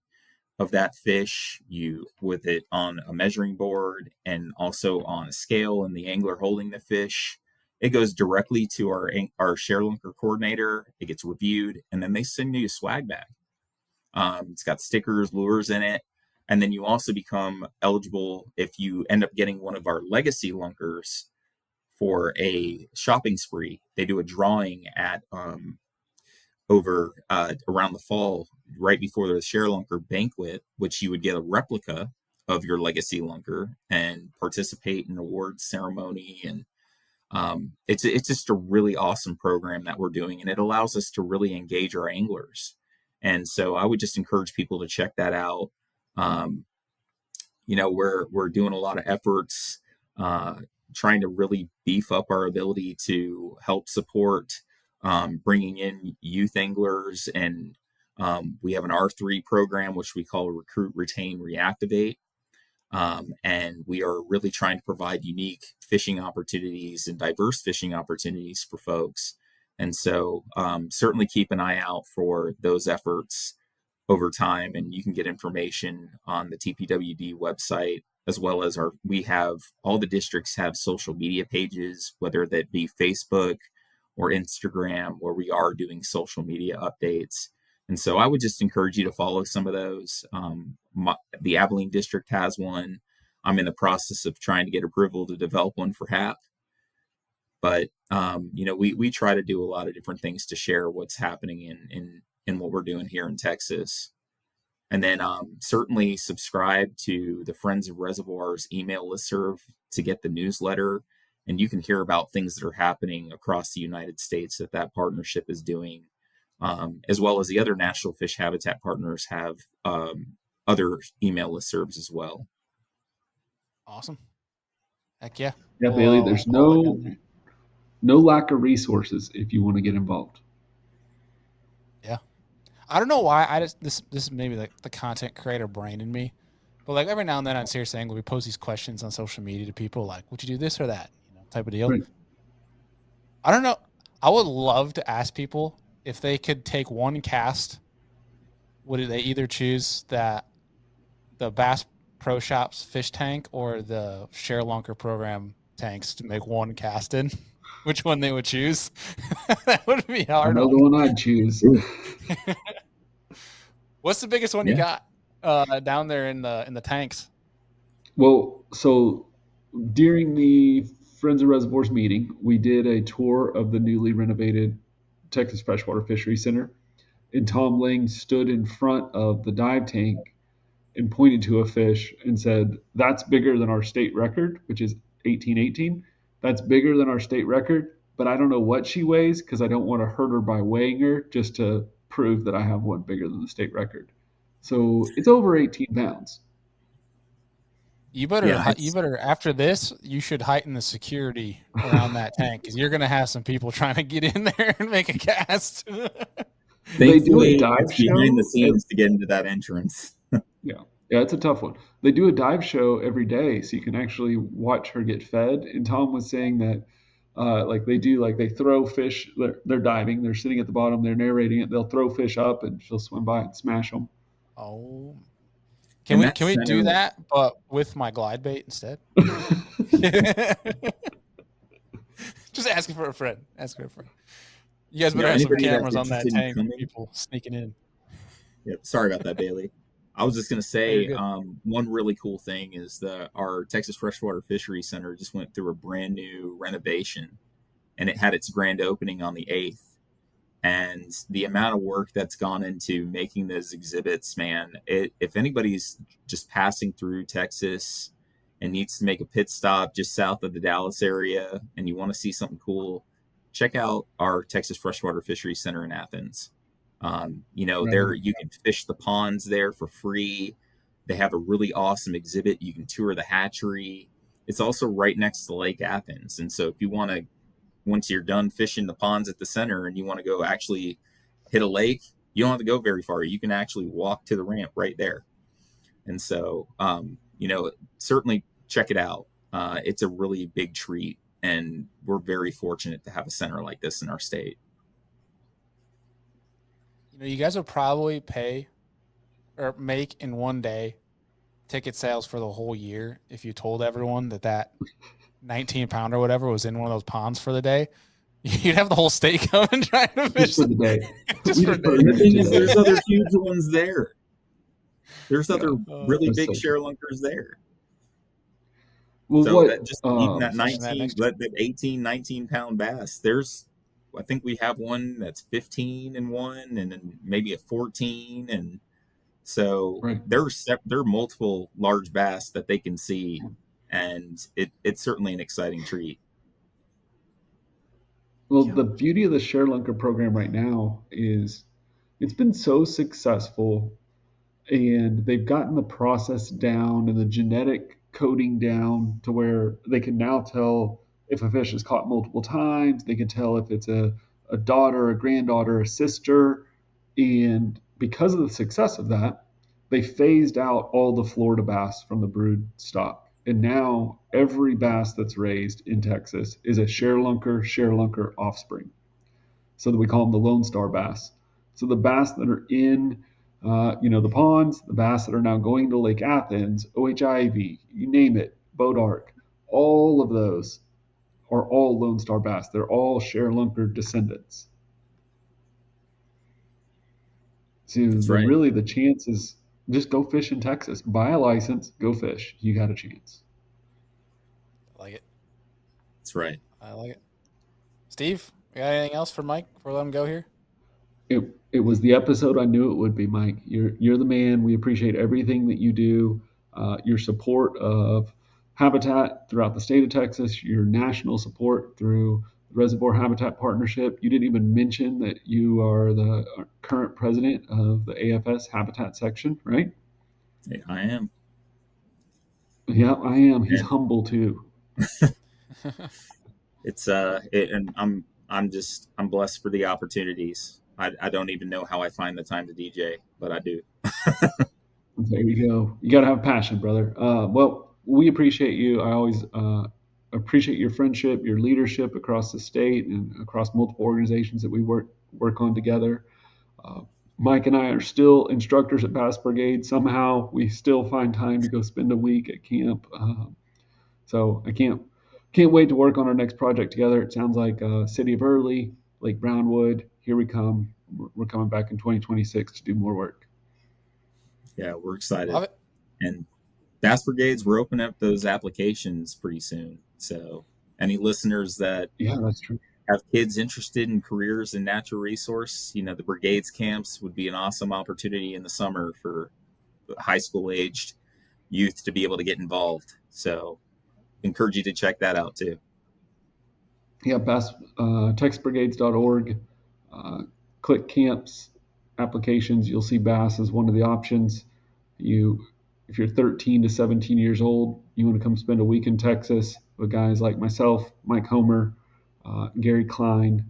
of that fish, you with it on a measuring board and also on a scale, and the angler holding the fish. It goes directly to our Share Lunker coordinator. It gets reviewed, and then they send you a swag bag. It's got stickers, lures in it, and then you also become eligible if you end up getting one of our legacy lunkers for a shopping spree. They do a drawing at over around the fall, right before the Share Lunker banquet, which you would get a replica of your legacy lunker and participate in an awards ceremony. And it's just a really awesome program that we're doing, and it allows us to really engage our anglers. And so I would just encourage people to check that out. Um, we're doing a lot of efforts, trying to really beef up our ability to help support bringing in youth anglers. And we have an R3 program, which we call Recruit, Retain, Reactivate. And we are really trying to provide unique fishing opportunities and diverse fishing opportunities for folks. And so certainly keep an eye out for those efforts over time. And you can get information on the TPWD website, as well as all the districts have social media pages, whether that be Facebook or Instagram, where we are doing social media updates. And so I would just encourage you to follow some of those. The Abilene district has one. I'm in the process of trying to get approval to develop one for HAP. But we try to do a lot of different things to share what's happening in what we're doing here in Texas. And then certainly subscribe to the Friends of Reservoirs email listserv to get the newsletter. And you can hear about things that are happening across the United States that partnership is doing, as well as the other national fish habitat partners have other email listservs as well. Awesome. Heck yeah. Yeah, Bailey, there's I'll look down there. no lack of resources if you want to get involved. Yeah. I don't know why. This is maybe like the content creator brain in me, but like every now and then on Serious Angle, we post these questions on social media to people like, would you do this or that? Type of deal. Right. I don't know. I would love to ask people if they could take one cast, would they either choose the Bass Pro Shops fish tank or the Share Lunker program tanks to make one cast in? Which one they would choose? That would be hard. I know the one I'd choose. What's the biggest one you got down there in the tanks? Well, so during the Friends of Reservoirs meeting, we did a tour of the newly renovated Texas Freshwater Fisheries Center, and Tom Lang stood in front of the dive tank and pointed to a fish and said, "That's bigger than our state record, which is 1818. That's bigger than our state record, but I don't know what she weighs because I don't want to hurt her by weighing her just to prove that I have one bigger than the state record." So it's over 18 pounds. You better after this, you should heighten the security around that tank because you're going to have some people trying to get in there and make a cast. They do a dive show behind the scenes to get into that entrance. Yeah, it's a tough one. They do a dive show every day, so you can actually watch her get fed. And Tom was saying that, they throw fish. They're diving. They're sitting at the bottom. They're narrating it. They'll throw fish up, and she'll swim by and smash them. Oh, can we do that, but with my glide bait instead? Just asking for a friend. You guys better have some cameras on that tank. People sneaking in. Yep. Sorry about that, Bailey. I was just going to say one really cool thing is our Texas Freshwater Fisheries Center just went through a brand new renovation, and it had its grand opening on the 8th. And the amount of work that's gone into making those exhibits, man, if anybody's just passing through Texas and needs to make a pit stop just south of the Dallas area and you want to see something cool, check out our Texas Freshwater Fisheries Center in Athens. There you can fish the ponds there for free. They have a really awesome exhibit. You can tour the hatchery. It's also right next to Lake Athens. And so if you want to, once you're done fishing the ponds at the center and you want to go actually hit a lake, you don't have to go very far. You can actually walk to the ramp right there. And so, certainly check it out. It's a really big treat, and we're very fortunate to have a center like this in our state. You guys would probably pay or make in one day ticket sales for the whole year if you told everyone that 19 pound or whatever was in one of those ponds for the day. You'd have the whole state coming trying to fish just for the day. The thing is, there's other huge ones there. There's other really big share lunkers there. Well, so even that 18, 19 pound bass, I think we have one that's 15 in one, and then maybe a 14, and so there are multiple large bass that they can see, and it's certainly an exciting treat. Well, the beauty of the Share Lunker program right now is it's been so successful, and they've gotten the process down and the genetic coding down to where they can now tell if a fish is caught multiple times. They can tell if it's a daughter, a granddaughter, a sister. And because of the success of that, they phased out all the Florida bass from the brood stock. And now every bass that's raised in Texas is a share lunker offspring. so that we call them the Lone Star bass. So the bass that are in, the ponds, the bass that are now going to Lake Athens, OHIV, you name it, Boat Ark, all of those are all Lone Star bass. They're all Sherlunker descendants. So That's right. the chance is just go fish in Texas, buy a license, go fish. You got a chance. I like it. That's right. I like it. Steve, you got anything else for Mike before we let him go here? It was the episode I knew it would be, Mike. You're the man. We appreciate everything that you do. Your support of habitat throughout the state of Texas, your national support through the Reservoir Habitat Partnership. You didn't even mention that you are the current president of the AFS Habitat section, right? Yeah, I am. Yeah, I am. He's And humble too. it's and I'm blessed for the opportunities. I don't even know how I find the time to DJ, but I do. There you go. You got to have passion, brother. Well, we appreciate you. I always appreciate your friendship, your leadership across the state and across multiple organizations that we work on together. Uh, Mike and I are still instructors at Bass Brigade. Somehow we still find time to go spend a week at camp. So I can't wait to work on our next project together. It sounds like City of Early, Lake Brownwood. Here we come. We're coming back in 2026 to do more work. Yeah, we're excited. Love it. And Bass Brigades, we're opening up those applications pretty soon. So any listeners that Yeah, that's true. have kids interested in careers in natural resource, the brigades camps would be an awesome opportunity in the summer for high school aged youth to be able to get involved. So encourage you to check that out too. Yeah, texasbrigades.org. Click camps applications. You'll see bass as one of the options. If you're 13 to 17 years old, you want to come spend a week in Texas with guys like myself, Mike Homer, Gary Klein,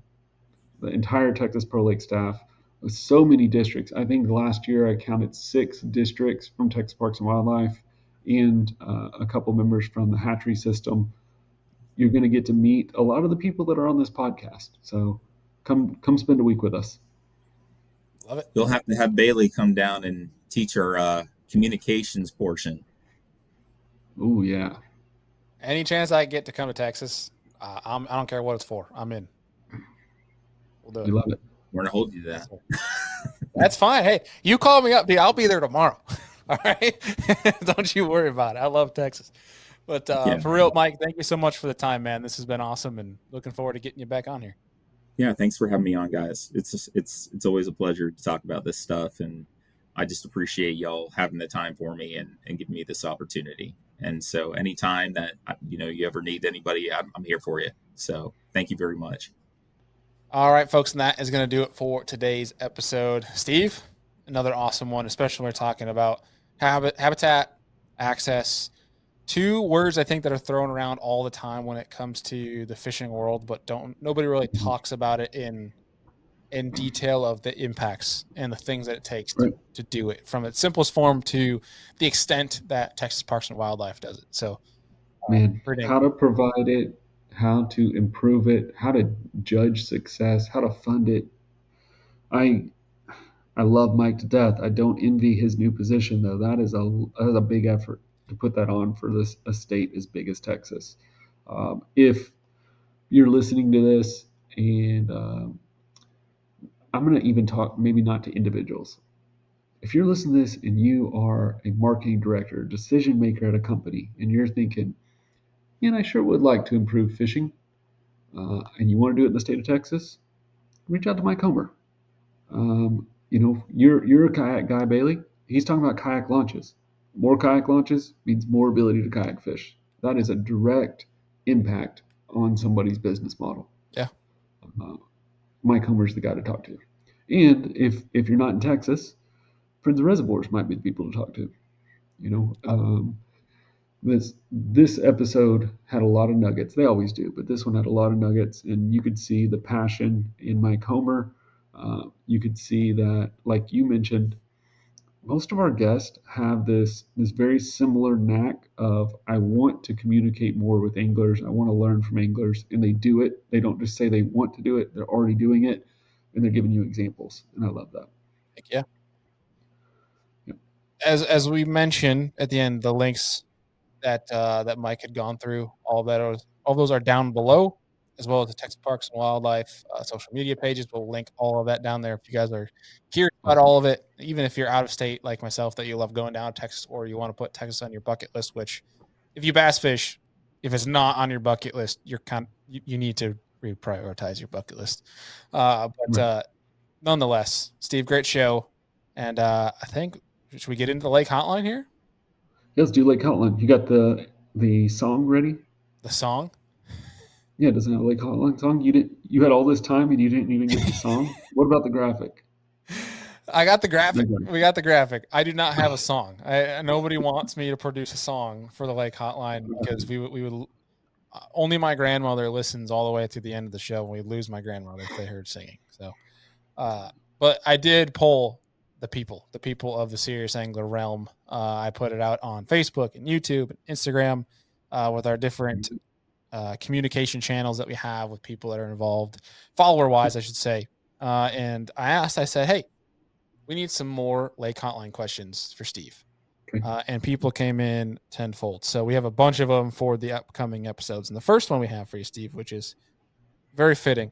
the entire Texas Pro Lake staff, with so many districts. I think last year I counted 6 districts from Texas Parks and Wildlife and a couple members from the hatchery system. You're going to get to meet a lot of the people that are on this podcast. So come spend a week with us. Love it. You'll have to have Bailey come down and teach our communications portion. Oh yeah. Any chance I get to come to Texas, I don't care what it's for. I'm in. We'll do it. We love it. We're gonna hold you to that. That's fine. Hey, you call me up, dude. I'll be there tomorrow. All right. Don't you worry about it. I love Texas. But for real, Mike, thank you so much for the time, man. This has been awesome, and looking forward to getting you back on here. Yeah, thanks for having me on, guys. It's always a pleasure to talk about this stuff, and I just appreciate y'all having the time for me and giving me this opportunity. And so, anytime that you ever need anybody, I'm here for you. So, thank you very much. All right, folks, and that is going to do it for today's episode. Steve, another awesome one, especially when we're talking about habitat, access. 2 words I think that are thrown around all the time when it comes to the fishing world, but nobody really talks about it in detail of the impacts and the things that it takes to do it, from its simplest form to the extent that Texas Parks and Wildlife does it. So, man, how to provide it, how to improve it, how to judge success, how to fund it. I love Mike to death. I don't envy his new position though. That is a big effort to put that on for a state as big as Texas. If you're listening to this, and I'm going to even talk maybe not to individuals. If you're listening to this and you are a marketing director, decision maker at a company, and you're thinking, man, I sure would like to improve fishing, and you want to do it in the state of Texas, reach out to Mike Homer. You're a kayak guy, Bailey. He's talking about kayak launches. More kayak launches means more ability to kayak fish. That is a direct impact on somebody's business model. Yeah. Mike Homer's the guy to talk to. And if you're not in Texas, Friends of Reservoirs might be the people to talk to. This episode had a lot of nuggets. They always do, but this one had a lot of nuggets, and you could see the passion in Mike Homer. You could see that, like you mentioned, most of our guests have this very similar knack of, I want to communicate more with anglers. I want to learn from anglers, and they do it. They don't just say they want to do it. They're already doing it. and they're giving you examples, and I love that. Yeah. Yep. As we mentioned at the end, the links that Mike had gone through, all those are down below, as well as the Texas Parks and Wildlife social media pages. We'll link all of that down there if you guys are curious about Awesome. all of it. Even if you're out of state like myself, that you love going down to Texas, or you want to put Texas on your bucket list. Which, if you bass fish, if it's not on your bucket list, you need to reprioritize your bucket list. But Right. nonetheless, Steve, great show, and I think should we get into the lake hotline here? Yeah, let's do Lake Hotline. You got the song ready? The song. Yeah, doesn't have a Lake Hotline song. You had all this time and you didn't even get the song. What about the graphic? I got the graphic. Okay. We got the graphic. I do not have a song. Nobody wants me to produce a song for the Lake Hotline because we would only my grandmother listens all the way to the end of the show, and we'd lose my grandmother if they heard singing. So, but I did poll the people of the Serious Angler realm. I put it out on Facebook and YouTube and Instagram with our different communication channels that we have with people that are involved, follower wise, I should say. And I said, hey, we need some more Lake Hotline questions for Steve. Okay. And people came in tenfold. So we have a bunch of them for the upcoming episodes. And the first one we have for you, Steve, which is very fitting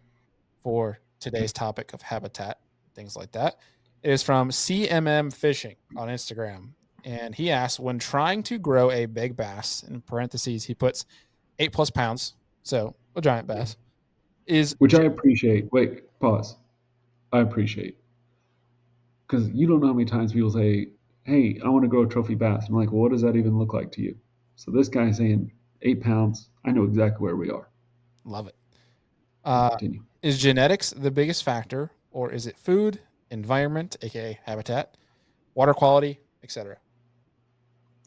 for today's topic of habitat, things like that, is from CMM Fishing on Instagram. And he asks, when trying to grow a big bass, in parentheses, he puts 8+ pounds, so a giant bass, is Which I appreciate. Wait, pause. I appreciate. Because you don't know how many times people say, hey, I want to grow a trophy bass. I'm like, well, what does that even look like to you? So this guy saying 8 pounds, I know exactly where we are. Love it. Continue. Is genetics the biggest factor, or is it food, environment, aka habitat, water quality, etc.?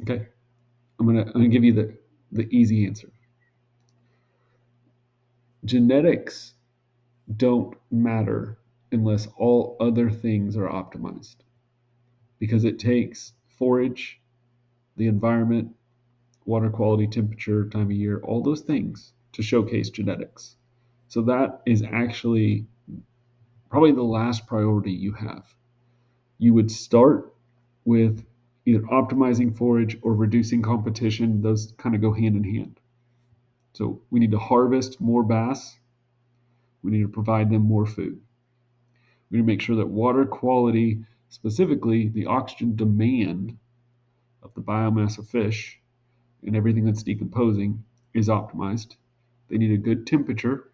Okay. I'm gonna give you the easy answer. Genetics don't matter unless all other things are optimized. Because it takes forage, the environment, water quality, temperature, time of year, all those things to showcase genetics. So that is actually probably the last priority you have. You would start with either optimizing forage or reducing competition. Those kind of go hand in hand. So we need to harvest more bass. We need to provide them more food. We need to make sure that water quality, specifically the oxygen demand of the biomass of fish and everything that's decomposing, is optimized. They need a good temperature.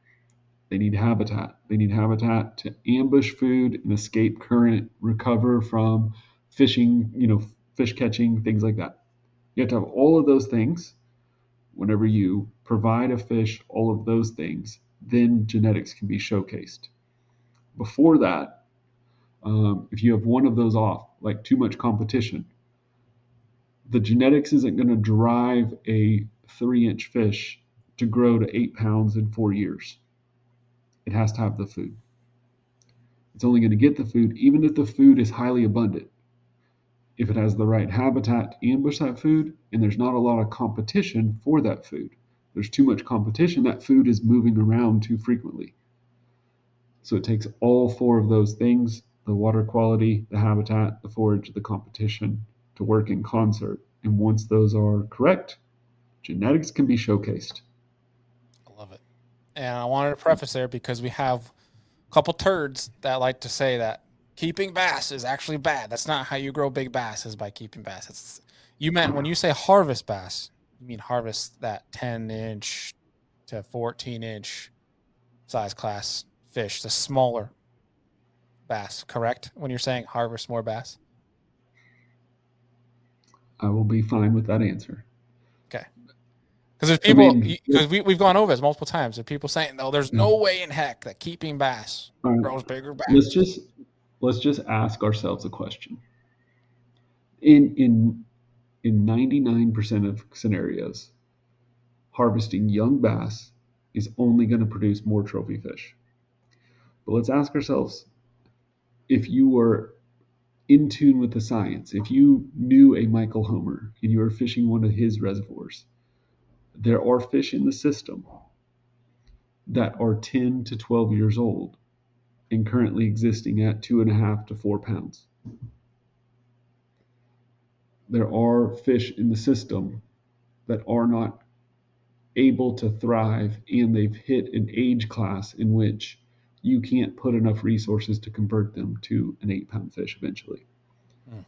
They need habitat. They need habitat to ambush food and escape current, recover from fishing, fish catching, things like that. You have to have all of those things. Whenever you provide a fish all of those things, then genetics can be showcased. Before that, if you have one of those off, like too much competition, the genetics isn't going to drive a 3-inch fish to grow to 8 pounds in 4 years. It has to have the food. It's only going to get the food, even if the food is highly abundant. If it has the right habitat to ambush that food, and there's not a lot of competition for that food. There's too much competition, that food is moving around too frequently. So it takes all 4 of those things, the water quality, the habitat, the forage, the competition, to work in concert. And once those are correct, genetics can be showcased. I love it. And I wanted to preface there because we have a couple turds that like to say that keeping bass is actually bad. That's not how you grow big bass, is by keeping bass. You meant when you say harvest bass, you mean harvest that 10-inch to 14-inch size class fish, the smaller bass, correct? When you're saying harvest more bass? I will be fine with that answer. Okay. Because there's I people, mean, because we've gone over this multiple times. There are people saying, no, there's no way in heck that keeping bass all right, grows bigger let's bass. just ask ourselves a question. In 99% of scenarios, harvesting young bass is only going to produce more trophy fish. But let's ask ourselves, if you were in tune with the science, if you knew a Michael Homer and you were fishing one of his reservoirs, there are fish in the system that are 10 to 12 years old and currently existing at 2.5 to 4 pounds. There are fish in the system that are not able to thrive, and they've hit an age class in which you can't put enough resources to convert them to an 8-pound fish eventually. Mm.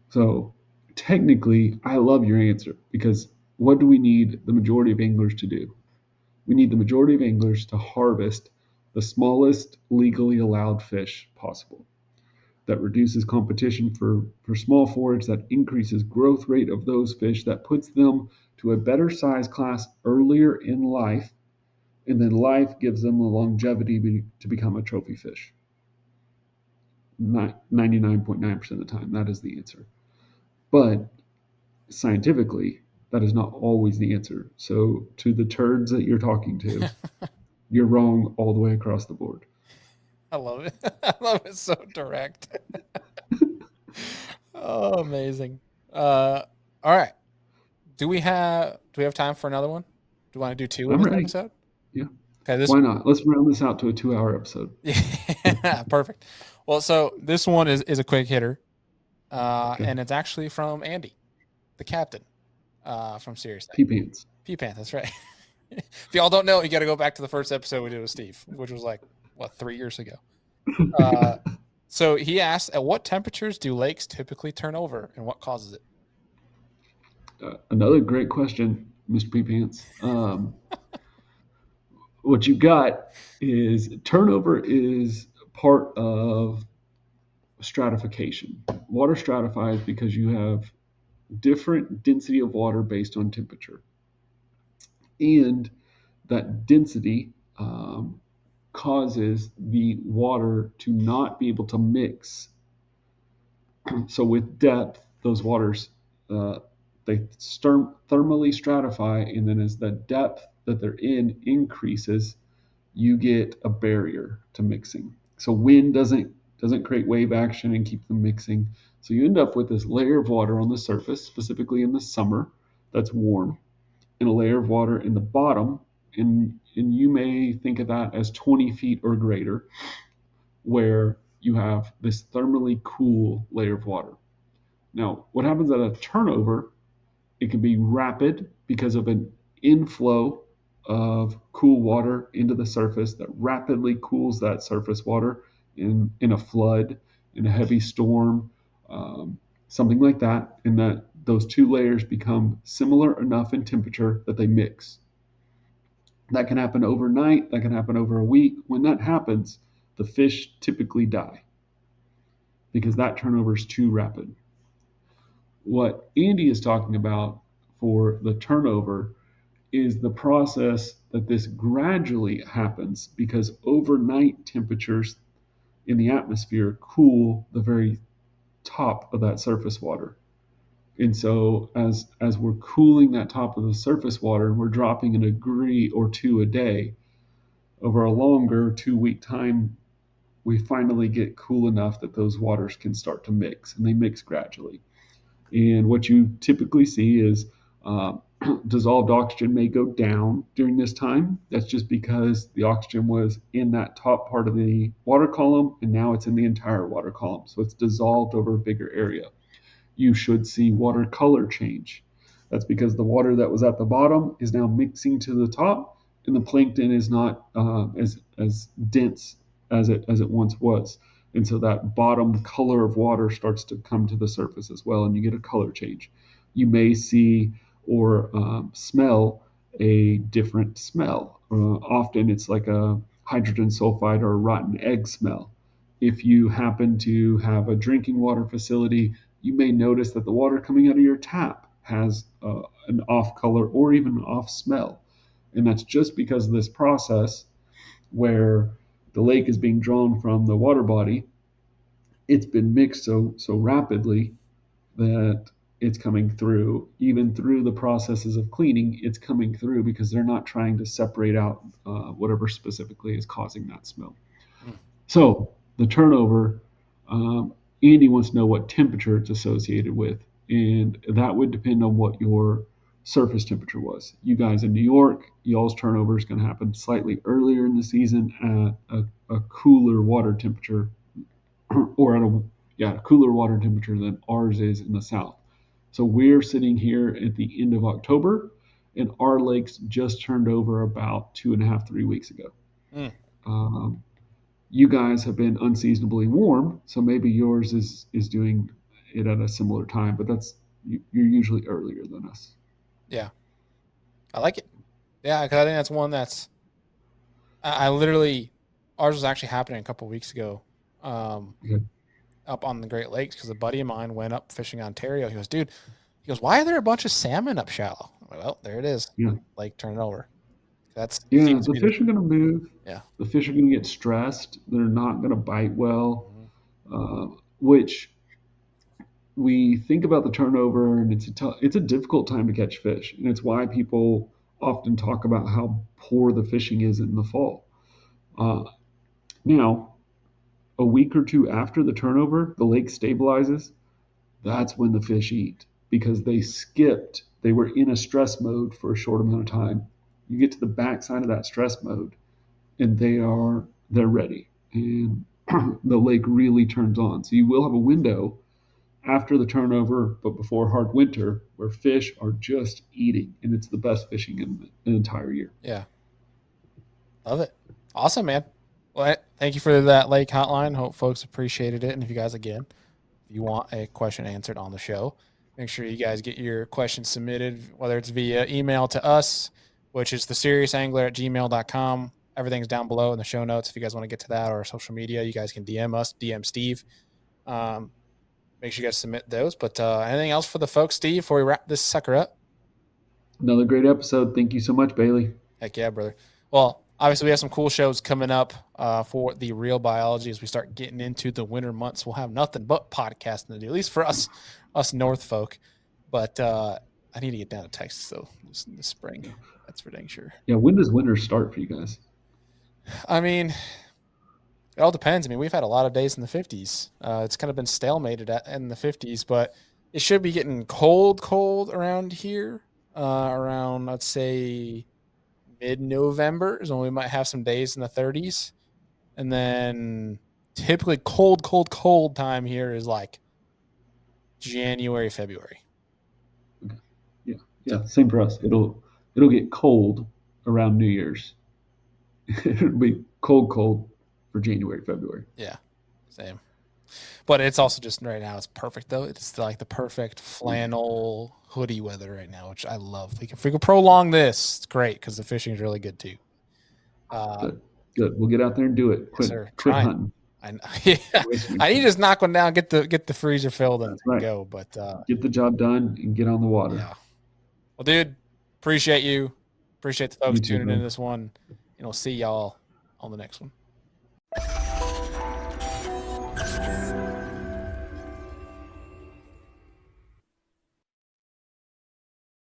So technically, I love your answer, because what do we need the majority of anglers to do? We need the majority of anglers to harvest the smallest legally allowed fish possible. That reduces competition for small forage, that increases growth rate of those fish, that puts them to a better size class earlier in life, and then life gives them the longevity to become a trophy fish. 99.9% of the time, that is the answer. But scientifically, that is not always the answer. So to the turds that you're talking to, you're wrong all the way across the board. I love it. I love it. So direct. Oh, amazing. All right. Do we have time for another one? Do you want to do two in I'm this ready. episode? Yeah. Okay, this Why not? Let's round this out to a 2-hour episode. yeah, perfect. Well, so this one is a quick hitter. Okay. And it's actually from Andy, the captain, from Sirius. P-Pants. P-Pants, that's right. If y'all don't know, you got to go back to the first episode we did with Steve, which was like, 3 years ago. So he asked, at what temperatures do lakes typically turn over, and what causes it? Another great question, Mr. P-Pants. What you got is turnover is part of stratification. Water stratifies because you have different density of water based on temperature. And that density causes the water to not be able to mix. So with depth, those waters, they thermally stratify, and then as the depth that they're in increases, you get a barrier to mixing. So wind doesn't create wave action and keep them mixing. So you end up with this layer of water on the surface, specifically in the summer, that's warm, and a layer of water in the bottom, and you may think of that as 20 feet or greater, where you have this thermally cool layer of water. Now, what happens at a turnover, it can be rapid because of an inflow of cool water into the surface that rapidly cools that surface water in a flood, in a heavy storm, something like that, and that those two layers become similar enough in temperature that they mix. That can happen overnight, that can happen over a week. When that happens, the fish typically die because that turnover is too rapid. What Andy is talking about for the turnover is the process that this gradually happens because overnight temperatures in the atmosphere cool the very top of that surface water. And so as we're cooling that top of the surface water, we're dropping a degree or two a day. Over a longer 2-week time, we finally get cool enough that those waters can start to mix, and they mix gradually. And what you typically see is dissolved oxygen may go down during this time. That's just because the oxygen was in that top part of the water column, and now it's in the entire water column. So it's dissolved over a bigger area. You should see water color change. That's because the water that was at the bottom is now mixing to the top, and the plankton is not as dense as it once was. And so that bottom color of water starts to come to the surface as well, and you get a color change. You may see or smell a different smell. Often it's like a hydrogen sulfide or a rotten egg smell. If you happen to have a drinking water facility, you may notice that the water coming out of your tap has an off color or even an off smell. And that's just because of this process where the lake is being drawn from the water body. It's been mixed so rapidly that it's coming through. Even through the processes of cleaning, it's coming through because they're not trying to separate out whatever specifically is causing that smell. Mm. So the turnover, Andy wants to know what temperature it's associated with, and that would depend on what your surface temperature was. You guys in New York, y'all's turnover is going to happen slightly earlier in the season at a cooler water temperature, or at a cooler water temperature than ours is in the south. So we're sitting here at the end of October, and our lakes just turned over about 2.5, 3 weeks ago. Mm. You guys have been unseasonably warm, so maybe yours is doing it at a similar time, but you're usually earlier than us. Yeah, I like it. Yeah, because I think that's one that's I literally ours was actually happening a couple weeks ago, Okay. up on the Great Lakes because a buddy of mine went up fishing in Ontario. He goes, dude, why are there a bunch of salmon up shallow? I'm like, well, there it is. Yeah. Lake turning over. That's Yeah, seems to the be the fish are going to move. yeah. The fish are going to get stressed. They're not going to bite well, Mhm. which we think about the turnover, and it's a difficult time to catch fish, and it's why people often talk about how poor the fishing is in the fall. Uh, Now, a week or two after the turnover, the lake stabilizes. That's when the fish eat because they were in a stress mode for a short amount of time. You get to the backside of that stress mode, and they're ready, and the lake really turns on. So you will have a window after the turnover, but before hard winter, where fish are just eating, and it's the best fishing in the entire year. Yeah. Love it. Awesome, man. Well, thank you for that lake hotline. Hope folks appreciated it. And if you guys, again, if you want a question answered on the show, make sure you guys get your questions submitted, whether it's via email to us, which is theseriousangler@gmail.com. Everything's down below in the show notes. If you guys want to get to that, or social media, you guys can DM us, DM Steve. Make sure you guys submit those. But anything else for the folks, Steve, before we wrap this sucker up? Another great episode. Thank you so much, Bailey. Heck yeah, brother. Well, obviously we have some cool shows coming up for the real biology as we start getting into the winter months. We'll have nothing but podcasting to do, at least for us North folk. But I need to get down to Texas though this spring. That's for dang sure. Yeah, when does winter start for you guys? I mean, it all depends. I mean, we've had a lot of days in the 50s. It's kind of been stalemated in the 50s, but it should be getting cold around here. Around, let's say, mid-November is when we might have some days in the 30s. And then typically cold time here is like January, February. Okay. Yeah, So, yeah, same for us. It'll get cold around New Year's. It'll be cold for January, February. yeah, same. But it's also just right now, it's perfect though. It's like the perfect flannel hoodie weather right now, which I love. If we can prolong this, it's great because the fishing is really good too. Good, good. We'll get out there and do it. Yes, Quit, sir. quit Trying. hunting. Yeah, Wasting I need to time. just knock one down, get the freezer filled, and That's right. go. But Get the job done and get on the water. yeah. Well, dude, appreciate you. Appreciate the folks You too, tuning into bro. this one. And we'll see y'all on the next one.